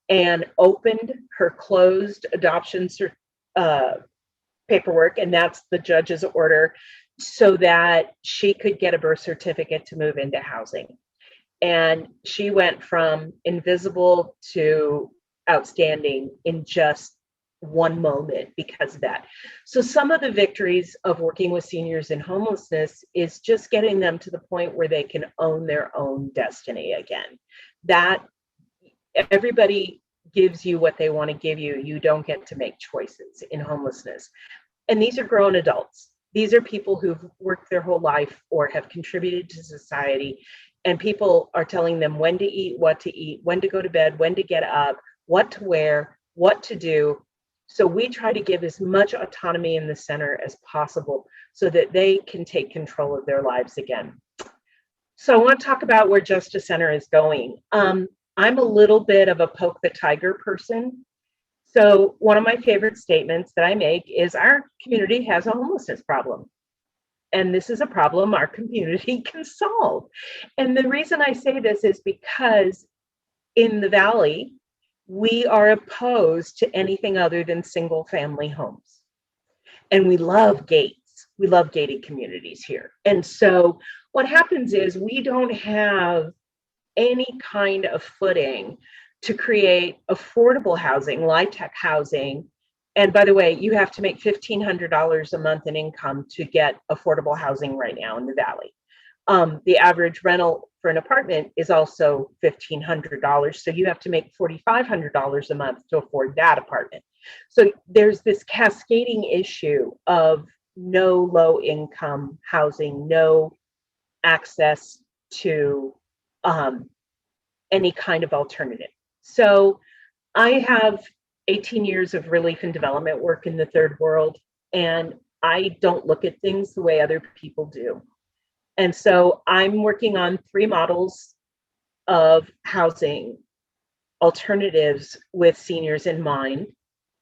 and opened her closed adoption paperwork, and that's the judge's order, so that she could get a birth certificate to move into housing. And she went from invisible to outstanding in just one moment because of that. So some of the victories of working with seniors in homelessness is just getting them to the point where they can own their own destiny again. That everybody gives you what they want to give you. You don't get to make choices in homelessness. And these are grown adults. These are people who've worked their whole life or have contributed to society. And people are telling them when to eat, what to eat, when to go to bed, when to get up, what to wear, what to do. So we try to give as much autonomy in the center as possible so that they can take control of their lives again. So I want to talk about where Justa Center is going. I'm a little bit of a poke the tiger person. So one of my favorite statements that I make is our community has a homelessness problem. And this is a problem our community can solve. And the reason I say this is because in the Valley, we are opposed to anything other than single family homes. And we love gates. We love gated communities here. And so what happens is we don't have any kind of footing to create affordable housing, LIHTC housing. And by the way, you have to make $1,500 a month in income to get affordable housing right now in the Valley. The average rental for an apartment is also $1,500. So you have to make $4,500 a month to afford that apartment. So there's this cascading issue of no low income housing, no access to any kind of alternative. So I have 18 years of relief and development work in the third world, and I don't look at things the way other people do. And so I'm working on 3 models of housing alternatives with seniors in mind,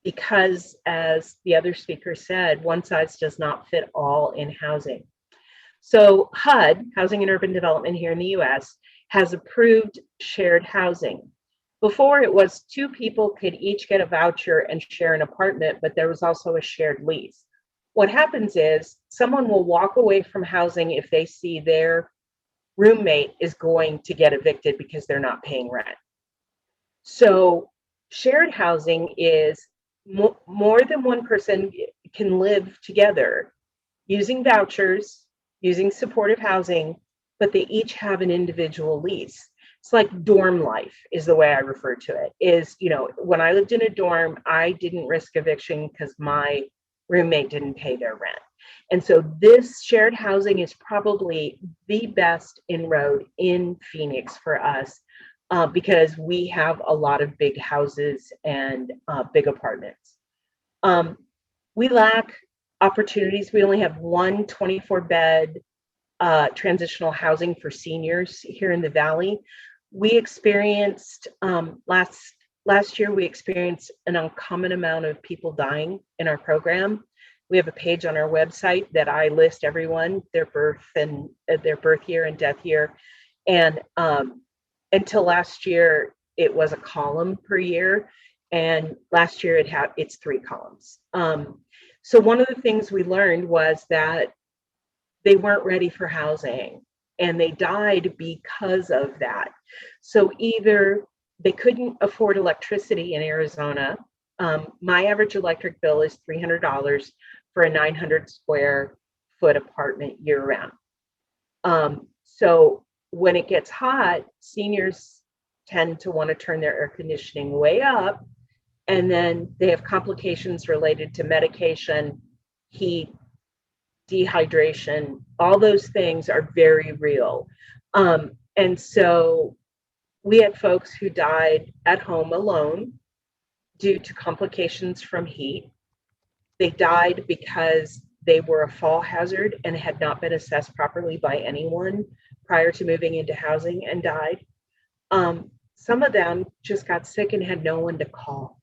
because as the other speaker said, one size does not fit all in housing. So HUD, Housing and Urban Development here in the US, has approved shared housing. Before, it was 2 people could each get a voucher and share an apartment, but there was also a shared lease. What happens is someone will walk away from housing if they see their roommate is going to get evicted because they're not paying rent. So shared housing is more than one person can live together using vouchers, using supportive housing, but they each have an individual lease. It's like dorm life is the way I refer to it. Is, you know, when I lived in a dorm, I didn't risk eviction because my roommate didn't pay their rent. And so this shared housing is probably the best inroad in Phoenix for us, because we have a lot of big houses and big apartments. We lack opportunities. We only have 1 24-bed transitional housing for seniors here in the Valley. We experienced, last year, we experienced an uncommon amount of people dying in our program. We have a page on our website that I list everyone, their birth and their birth year and death year. And until last year, it was a column per year. And last year it's 3 columns. So one of the things we learned was that they weren't ready for housing and they died because of that. So either they couldn't afford electricity in Arizona. My average electric bill is $300 for a 900 square foot apartment year round. So when it gets hot, seniors tend to want to turn their air conditioning way up, and then they have complications related to medication, heat, dehydration. All those things are very real. And so we had folks who died at home alone due to complications from heat. They died because they were a fall hazard and had not been assessed properly by anyone prior to moving into housing and died. Some of them just got sick and had no one to call.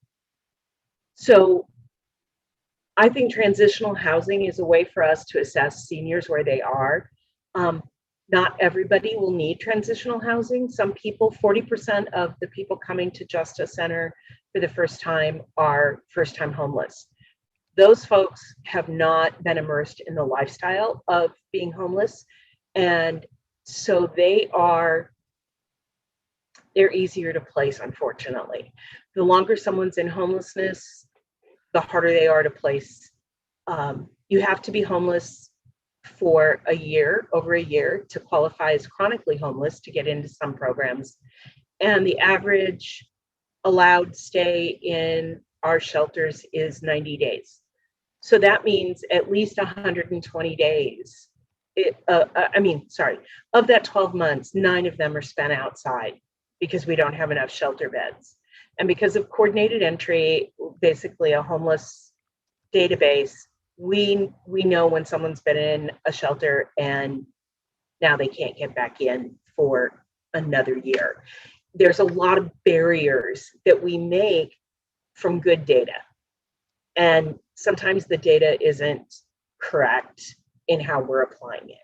So I think transitional housing is a way for us to assess seniors where they are. Not everybody will need transitional housing. Some people, 40% of the people coming to Justa Center for the first time are first-time homeless. Those folks have not been immersed in the lifestyle of being homeless. And so they're easier to place, unfortunately. The longer someone's in homelessness, the harder they are to place. You have to be homeless for a year, over a year, to qualify as chronically homeless to get into some programs. And the average allowed stay in our shelters is 90 days. So that means at least 120 days. Of that 12 months, 9 of them are spent outside because we don't have enough shelter beds. And because of coordinated entry, basically a homeless database, we know when someone's been in a shelter and now they can't get back in for another year. There's a lot of barriers that we make from good data. And sometimes the data isn't correct in how we're applying it.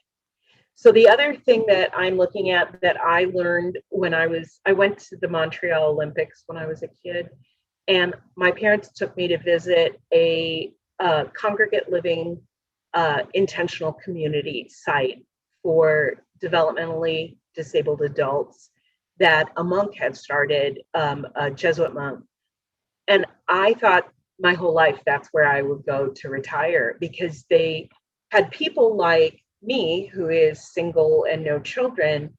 So the other thing that I'm looking at that I learned when I went to the Montreal Olympics when I was a kid, and my parents took me to visit a congregate living intentional community site for developmentally disabled adults that a monk had started, a Jesuit monk. And I thought my whole life that's where I would go to retire, because they had people like me, who is single and no children,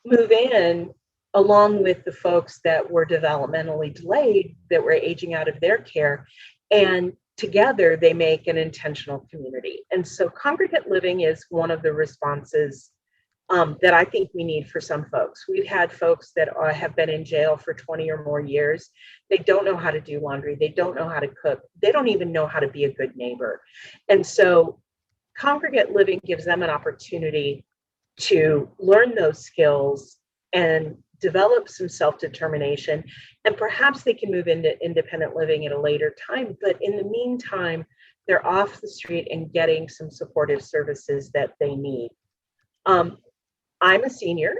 move in along with the folks that were developmentally delayed, that were aging out of their care, and together they make an intentional community. And so congregate living is one of the responses that I think we need for some folks. We've had folks that have been in jail for 20 or more years. They don't know how to do laundry. They don't know how to cook. They don't even know how to be a good neighbor. And so congregate living gives them an opportunity to learn those skills and develop some self-determination. And perhaps they can move into independent living at a later time. But in the meantime, they're off the street and getting some supportive services that they need. I'm a senior.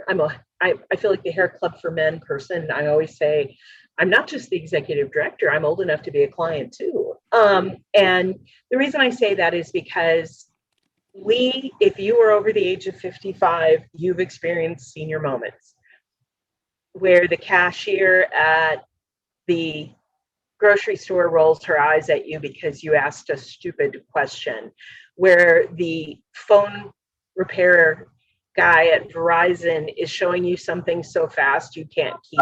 I feel like the Hair Club for Men person. I always say, I'm not just the executive director, I'm old enough to be a client too. And the reason I say that is because if you are over the age of 55, you've experienced senior moments where the cashier at the grocery store rolls her eyes at you because you asked a stupid question, where the phone repair guy at Verizon is showing you something so fast you can't keep.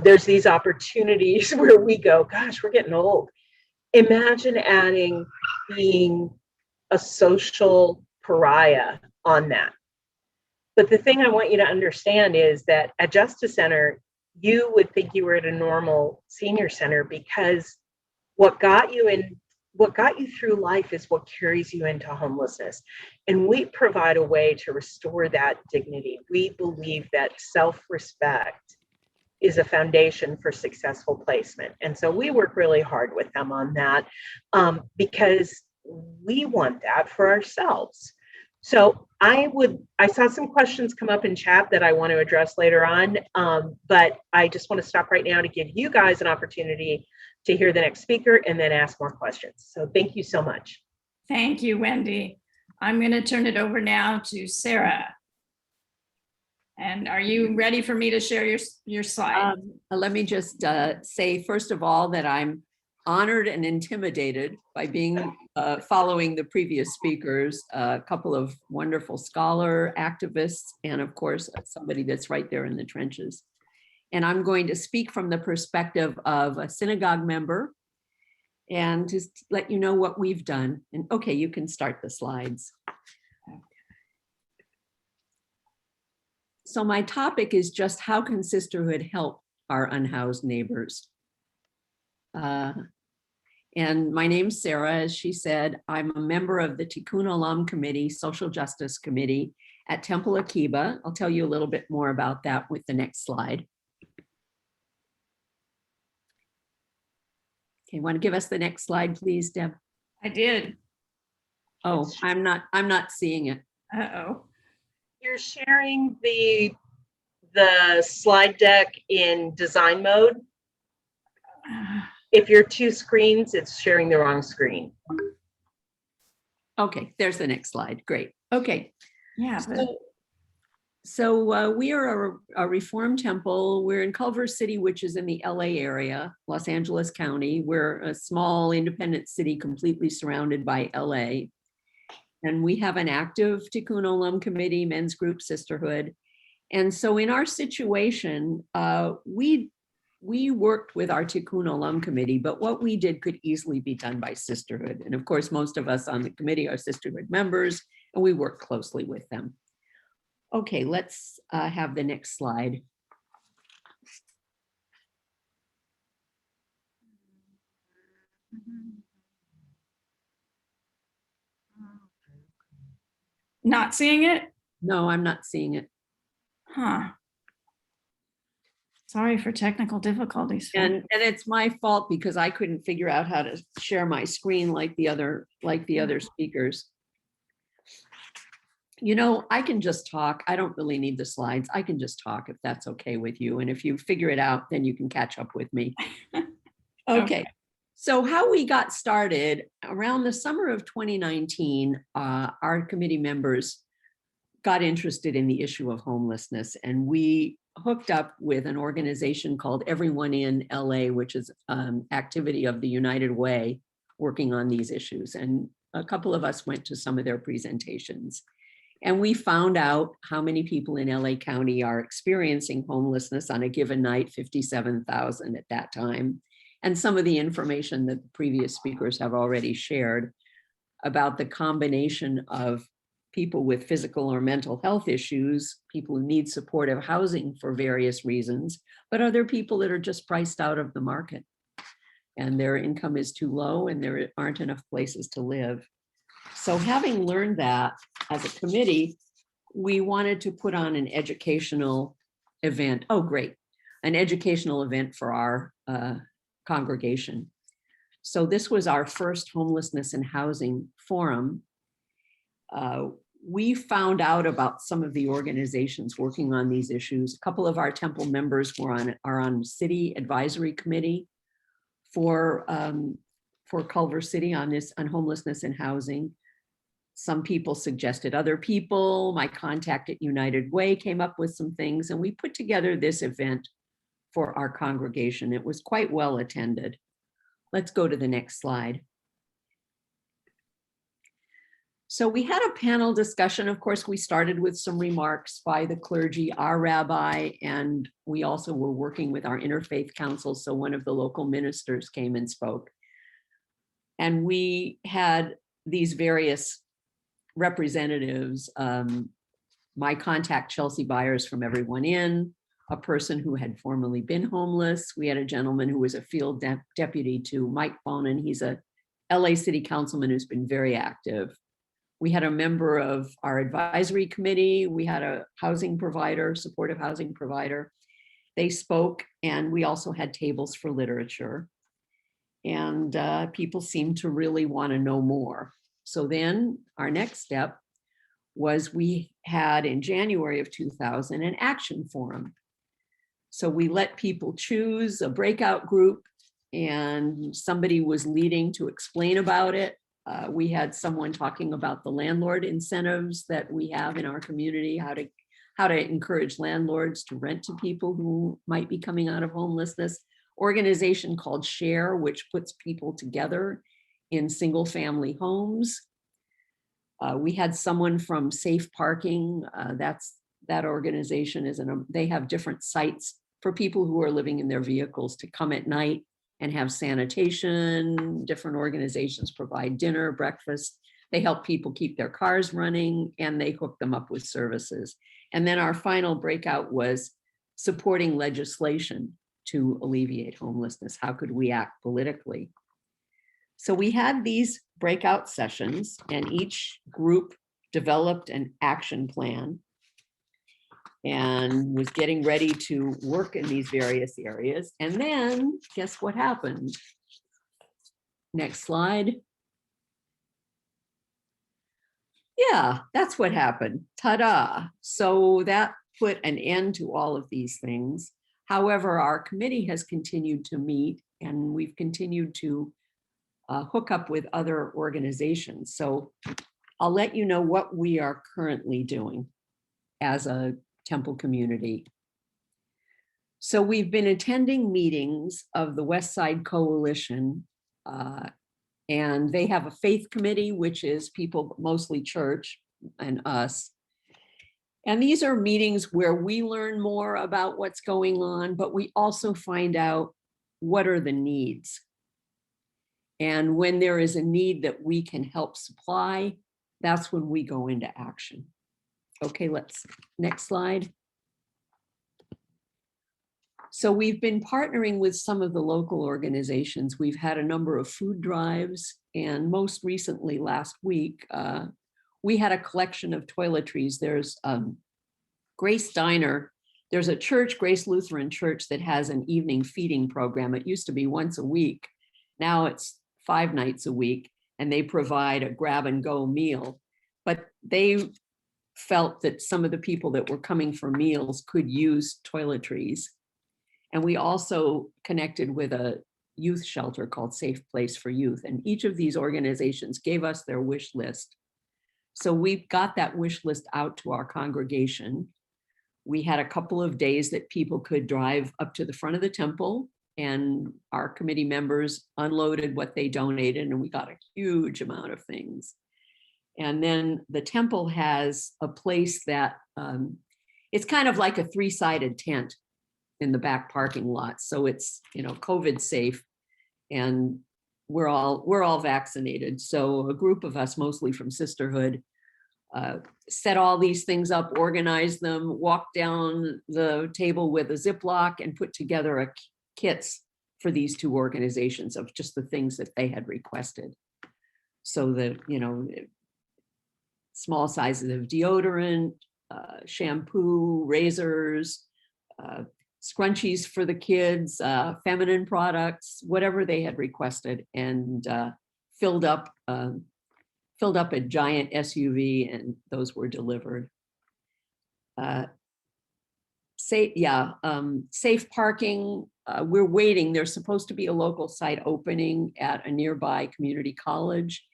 There's these opportunities where we go, gosh, we're getting old. Imagine adding being a social pariah on that. But the thing I want you to understand is that at Justa Center, you would think you were at a normal senior center, because what got you through life is what carries you into homelessness. And we provide a way to restore that dignity. We believe that self-respect is a foundation for successful placement. And so we work really hard with them on that, because we want that for ourselves. So I saw some questions come up in chat that I want to address later on, but I just want to stop right now to give you guys an opportunity to hear the next speaker and then ask more questions. So thank you so much.
Thank you, Wendy. I'm going to turn it over now to Sarah. And are you ready for me to share your slide?
Let me just say, first of all, that I'm honored and intimidated by being following the previous speakers, a couple of wonderful scholar activists, and of course, somebody that's right there in the trenches. And I'm going to speak from the perspective of a synagogue member and just let you know what we've done. And okay, you can start the slides. So my topic is just how can sisterhood help our unhoused neighbors? And my name's Sarah, as she said. I'm a member of the Tikkun Olam Committee, Social Justice Committee at Temple Akiba. I'll tell you a little bit more about that with the next slide. Okay, want to give us the next slide, please, Deb?
I did.
Oh, I'm not seeing it.
Uh-oh.
You're sharing the slide deck in design mode. If you're two screens, it's sharing the wrong screen.
Okay, there's the next slide. Great. Okay.
Yeah.
So we are a Reform temple. We're in Culver City, which is in the LA area, Los Angeles County. We're a small independent city completely surrounded by LA. And we have an active Tikkun Olam committee, men's group, Sisterhood. And so in our situation, we worked with our Tikkun Olam committee, but what we did could easily be done by Sisterhood. And of course, most of us on the committee are Sisterhood members, and we work closely with them. Okay, let's have the next slide.
Not seeing it?
No, I'm not seeing it.
Huh. Sorry for technical difficulties.
And it's my fault because I couldn't figure out how to share my screen like the other speakers. You know, I can just talk. I don't really need the slides. I can just talk if that's okay with you. And if you figure it out, then you can catch up with me. Okay. So how we got started around the summer of 2019, our committee members got interested in the issue of homelessness, and we hooked up with an organization called Everyone in LA, which is activity of the United Way working on these issues. And a couple of us went to some of their presentations. And we found out how many people in LA County are experiencing homelessness on a given night, 57,000 at that time. And some of the information that the previous speakers have already shared about the combination of people with physical or mental health issues, people who need supportive housing for various reasons, but other people that are just priced out of the market and their income is too low and there aren't enough places to live. So having learned that as a committee, we wanted to put on an educational event. Oh, great. An educational event for our congregation. So this was our first homelessness and housing forum. We found out about some of the organizations working on these issues. A couple of our Temple members are on city advisory committee for Culver City on homelessness and housing. Some people suggested other people. My contact at United Way came up with some things, and we put together this event for our congregation. It was quite well attended. Let's go to the next slide. So we had a panel discussion. Of course, we started with some remarks by the clergy, our rabbi, and we also were working with our interfaith council. So one of the local ministers came and spoke. And we had these various representatives, my contact, Chelsea Byers from Everyone In, a person who had formerly been homeless. We had a gentleman who was a field deputy to Mike Bonin. He's a LA City councilman who's been very active. We had a member of our advisory committee. We had a housing provider, supportive housing provider. They spoke, and we also had tables for literature. And people seemed to really want to know more. So then our next step was we had in January of 2000 an action forum. So we let people choose a breakout group, and somebody was leading to explain about it. We had someone talking about the landlord incentives that we have in our community, how to encourage landlords to rent to people who might be coming out of homelessness. Organization called Share, which puts people together in single family homes. We had someone from Safe Parking. That organization they have different sites for people who are living in their vehicles to come at night and have sanitation. Different organizations provide dinner, breakfast. They help people keep their cars running, and they hook them up with services. And then our final breakout was supporting legislation to alleviate homelessness. How could we act politically? So we had these breakout sessions, and each group developed an action plan and was getting ready to work in these various areas. And then guess what happened? Next slide. Yeah, that's what happened. Ta-da. So that put an end to all of these things. However, our committee has continued to meet, and we've continued to hook up with other organizations. So I'll let you know what we are currently doing as a Temple community. So we've been attending meetings of the West Side Coalition, and they have a faith committee, which is people, mostly church and us. And these are meetings where we learn more about what's going on, but we also find out what are the needs. And when there is a need that we can help supply, that's when we go into action. Okay, next slide. So we've been partnering with some of the local organizations. We've had a number of food drives, and most recently last week, we had a collection of toiletries. There's Grace Diner. There's a church, Grace Lutheran Church, that has an evening feeding program. It used to be once a week. Now it's 5 nights a week, and they provide a grab and go meal. But they felt that some of the people that were coming for meals could use toiletries. And we also connected with a youth shelter called Safe Place for Youth. And each of these organizations gave us their wish list. So we got that wish list out to our congregation. We had a couple of days that people could drive up to the front of the temple, and our committee members unloaded what they donated, and we got a huge amount of things. And then the temple has a place that it's kind of like a 3-sided tent in the back parking lot. So it's, COVID safe, and we're all vaccinated. So a group of us, mostly from Sisterhood, set all these things up, organize them, walk down the table with a Ziploc and put together kits for these two organizations of just the things that they had requested. So that, you know, small sizes of deodorant, shampoo, razors, scrunchies for the kids, feminine products, whatever they had requested, and filled up a giant SUV, and those were delivered. Safe parking. We're waiting. There's supposed to be a local site opening at a nearby community college.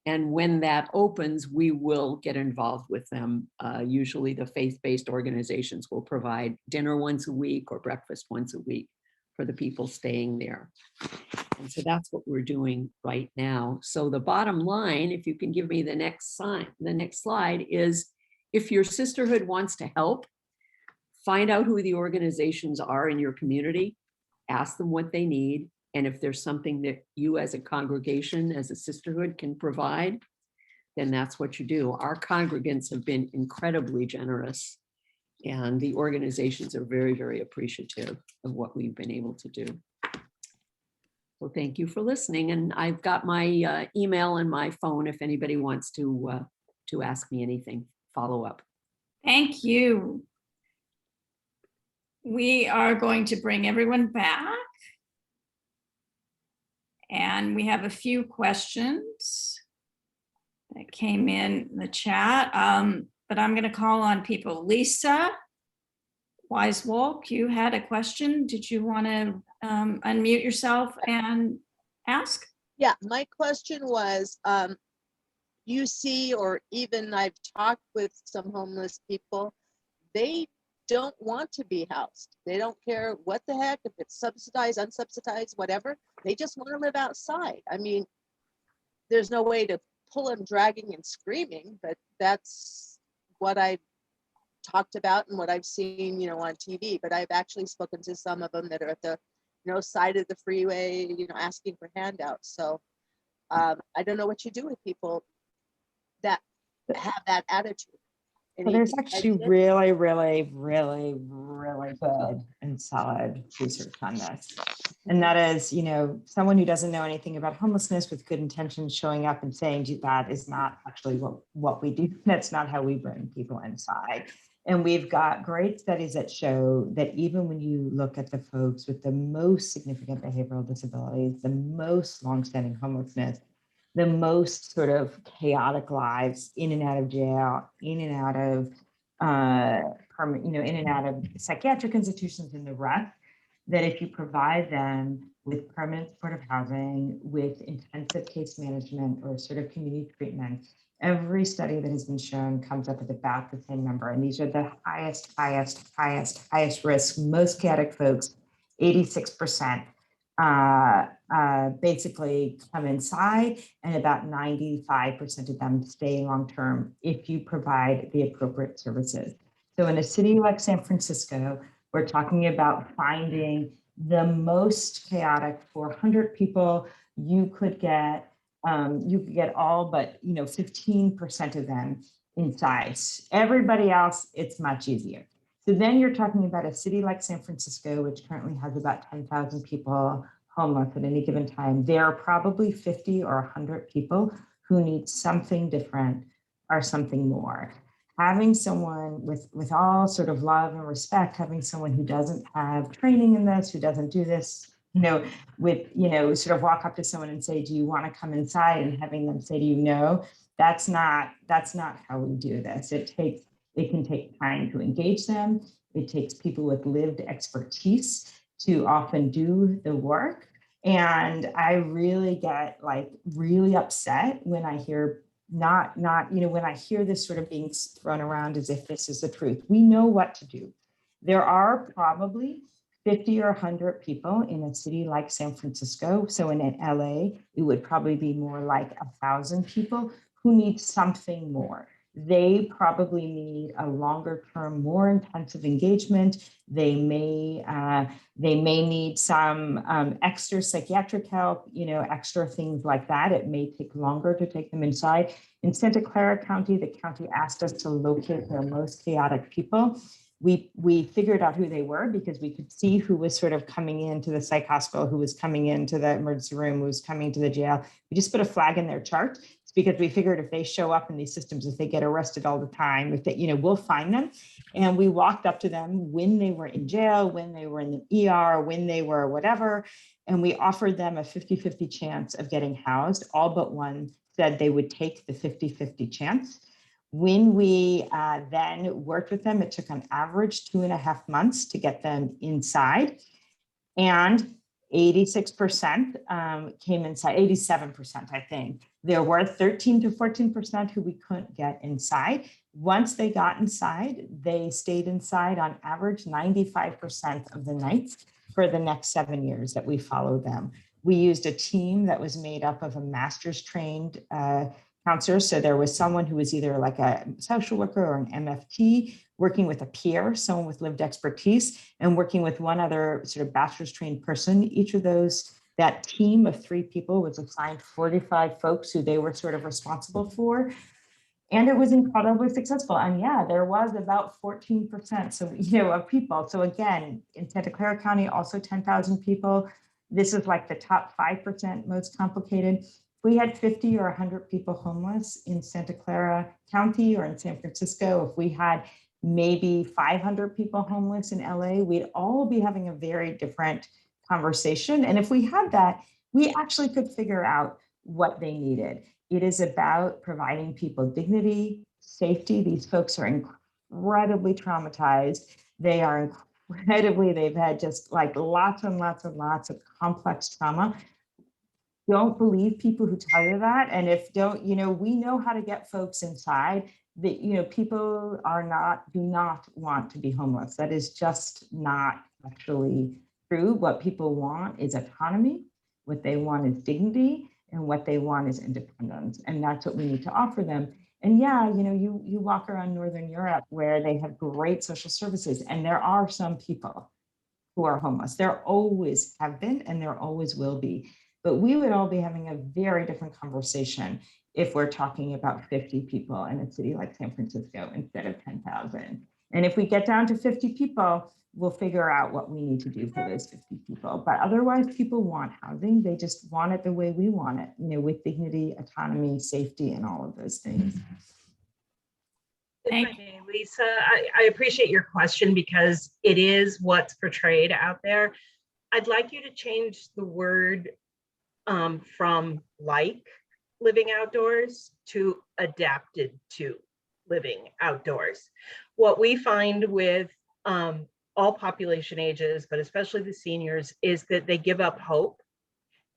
And when that opens, we will get involved with them. Usually the faith-based organizations will provide dinner once a week or breakfast once a week for the people staying there. And so that's what we're doing right now. So the bottom line, if you can give me the next slide, is if your sisterhood wants to help, find out who the organizations are in your community, ask them what they need. And if there's something that you as a congregation, as a sisterhood can provide, then that's what you do. Our congregants have been incredibly generous, and the organizations are very, very appreciative of what we've been able to do. So thank you for listening. And I've got my email and my phone if anybody wants to ask me anything, follow up.
Thank you. We are going to bring everyone back. And we have a few questions that came in the chat, but I'm going to call on people. Lisa Weiswolk, you had a question. Did you want to unmute yourself and ask?
Yeah, my question was, you see, or even I've talked with some homeless people, they don't want to be housed. They don't care what the heck, if it's subsidized, unsubsidized, whatever. They just want to live outside. I mean, there's no way to pull them dragging and screaming, but that's what I've talked about and what I've seen, you know, on TV. But I've actually spoken to some of them that are at the, you know, side of the freeway, you know, asking for handouts. So I don't know what you do with people that have that attitude.
Well, there's actually really, really, really, really good and solid research on this. And that is, you know, someone who doesn't know anything about homelessness with good intentions showing up and saying that is not actually what we do. That's not how we bring people inside. And we've got great studies that show that even when you look at the folks with the most significant behavioral disabilities, the most longstanding homelessness, the most sort of chaotic lives in and out of jail, in and out of in and out of psychiatric institutions and the rest, that if you provide them with permanent supportive housing, with intensive case management or sort of community treatment, every study that has been shown comes up with about the same number. And these are the highest risk, most chaotic folks, 86%. Basically come inside, and about 95% of them stay long-term if you provide the appropriate services. So in a city like San Francisco, we're talking about finding the most chaotic 400 people. You could get all but 15% of them inside. Everybody else, it's much easier. So then you're talking about a city like San Francisco, which currently has about 10,000 people homeless at any given time. There are probably 50 or 100 people who need something different or something more. Having someone with all sort of love and respect, having someone who doesn't have training in this, who doesn't do this, sort of walk up to someone and say, do you want to come inside? And having them say to you, no, that's not how we do this. It can take time to engage them. It takes people with lived expertise to often do the work. And I really get really upset when I hear when I hear this sort of being thrown around as if this is the truth. We know what to do. There are probably 50 or 100 people in a city like San Francisco. So in LA, it would probably be more like 1,000 people who need something more. they probably need a longer term, more intensive engagement. They may need some extra psychiatric help, extra things like that. It may take longer to take them inside. In Santa Clara County, the county asked us to locate their most chaotic people. We figured out who they were because we could see who was sort of coming into the psych hospital, who was coming into the emergency room, who was coming to the jail. We just put a flag in their chart. It's because we figured if they show up in these systems, if they get arrested all the time, if they, we'll find them. And we walked up to them when they were in jail, when they were in the ER, when they were whatever. And we offered them a 50-50 chance of getting housed. All but one said they would take the 50-50 chance. When we then worked with them, it took on average 2.5 months to get them inside, and 86% came inside, 87%, I think. There were 13 to 14% who we couldn't get inside. Once they got inside, they stayed inside on average 95% of the nights for the next 7 years that we followed them. We used a team that was made up of a master's trained counselor. So there was someone who was either like a social worker or an MFT, working with a peer, someone with lived expertise, and working with one other sort of bachelor's trained person. Each of those, that team of 3 people was assigned 45 folks who they were sort of responsible for. And it was incredibly successful. And yeah, there was about 14%, so, of people. So again, in Santa Clara County, also 10,000 people. This is like the top 5% most complicated. If we had 50 or 100 people homeless in Santa Clara County or in San Francisco, if we had maybe 500 people homeless in LA, we'd all be having a very different conversation. And if we had that, we actually could figure out what they needed. It is about providing people dignity, safety. These folks are incredibly traumatized. They are they've had just like lots and lots and lots of complex trauma. Don't believe people who tell you that. And if don't, we know how to get folks inside. That, people do not want to be homeless. That is just not actually true. What people want is autonomy. What they want is dignity, and what they want is independence. And that's what we need to offer them. And yeah, you walk around Northern Europe where they have great social services, and there are some people who are homeless. There always have been, and there always will be. But we would all be having a very different conversation if we're talking about 50 people in a city like San Francisco instead of 10,000. And if we get down to 50 people, we'll figure out what we need to do for those 50 people. But otherwise, people want housing. They just want it the way we want it, with dignity, autonomy, safety, and all of those things.
Thank
you, Lisa. I appreciate your question because it is what's portrayed out there. I'd like you to change the word from like living outdoors to adapted to living outdoors. What we find with all population ages, but especially the seniors, is that they give up hope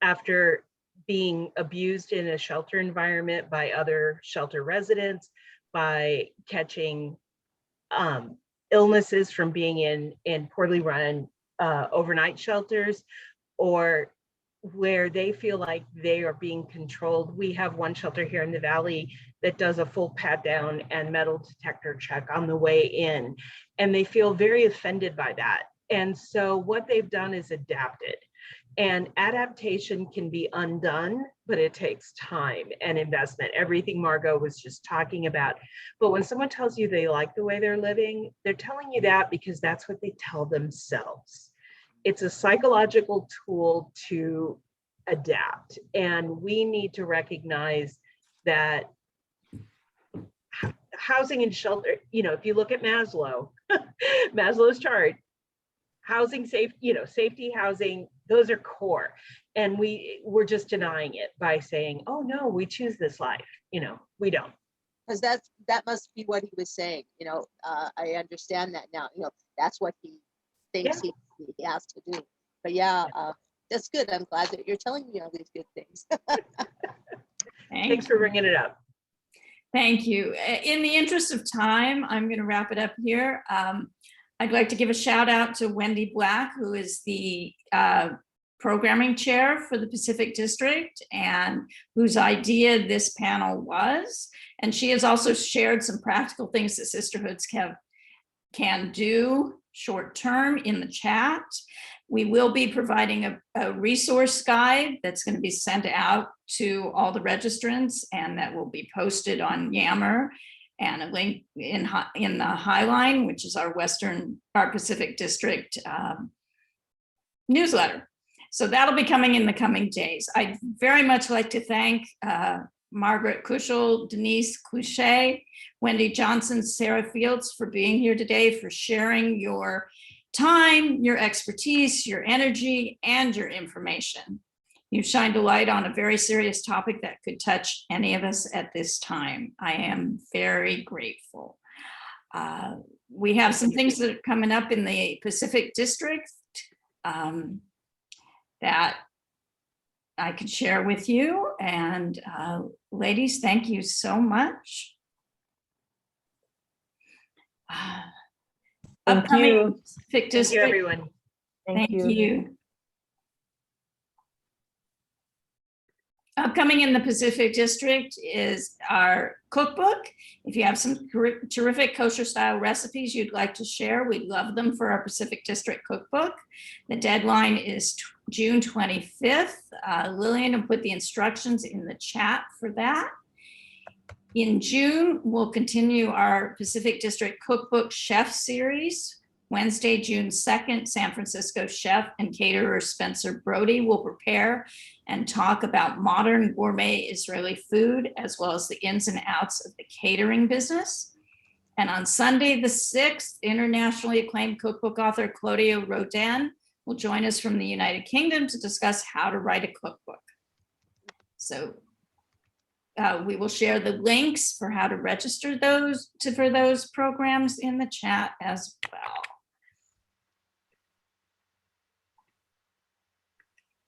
after being abused in a shelter environment by other shelter residents, by catching illnesses from being in poorly run overnight shelters, or where they feel like they are being controlled. We have one shelter here in the Valley that does a full pat down and metal detector check on the way in, and they feel very offended by that. And so what they've done is adapted, and adaptation can be undone, but it takes time and investment. Everything Margot was just talking about. But when someone tells you they like the way they're living, they're telling you that because that's what they tell themselves. It's a psychological tool to adapt. And we need to recognize that housing and shelter, if you look at Maslow's chart, housing, safety, housing, those are core. And we're just denying it by saying, oh no, we choose this life. We don't.
Because that must be what he was saying. I understand that now. That's what he thinks he has to do. But yeah, that's good. I'm glad that you're telling me all these good things.
Thanks for bringing it up.
Thank you. In the interest of time, I'm going to wrap it up here. I'd like to give a shout out to Wendy Black, who is the programming chair for the Pacific District and whose idea this panel was. And she has also shared some practical things that Sisterhoods can do short term in the chat. We will be providing a resource guide that's going to be sent out to all the registrants, and that will be posted on Yammer, and a link in the Highline, which is our Pacific District newsletter. So that'll be coming in the coming days. I'd very much like to thank Margot Kushel, Denise Couchet, Wendy Johnson, Sarah Fields for being here today, for sharing your time, your expertise, your energy, and your information. You've shined a light on a very serious topic that could touch any of us at this time. I am very grateful. We have some things that are coming up in the Pacific District that I could share with you. And ladies, thank you so much.
Thank
Upcoming
you.
Pacific
Thank you,
District.
everyone.
Thank you. Upcoming in the Pacific District is our cookbook. If you have some terrific kosher style recipes you'd like to share, we'd love them for our Pacific District cookbook. The deadline is June 25th. Lillian will put the instructions in the chat for that. In June, we'll continue our Pacific District Cookbook Chef Series. Wednesday, June 2nd, San Francisco chef and caterer Spencer Brody will prepare and talk about modern gourmet Israeli food, as well as the ins and outs of the catering business. And on Sunday, the 6th, internationally acclaimed cookbook author Claudia Rodin will join us from the United Kingdom to discuss how to write a cookbook. So we will share the links for how to register for those programs in the chat as well.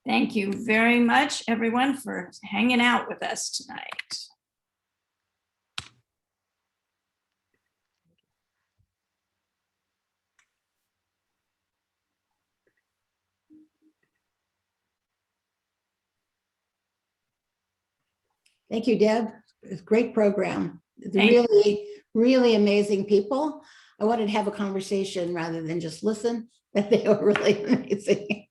Thank you very much, everyone, for hanging out with us tonight.
Thank you, Deb. It's a great program. It's
Thank you.
really, really amazing people. I wanted to have a conversation rather than just listen, but they were really amazing.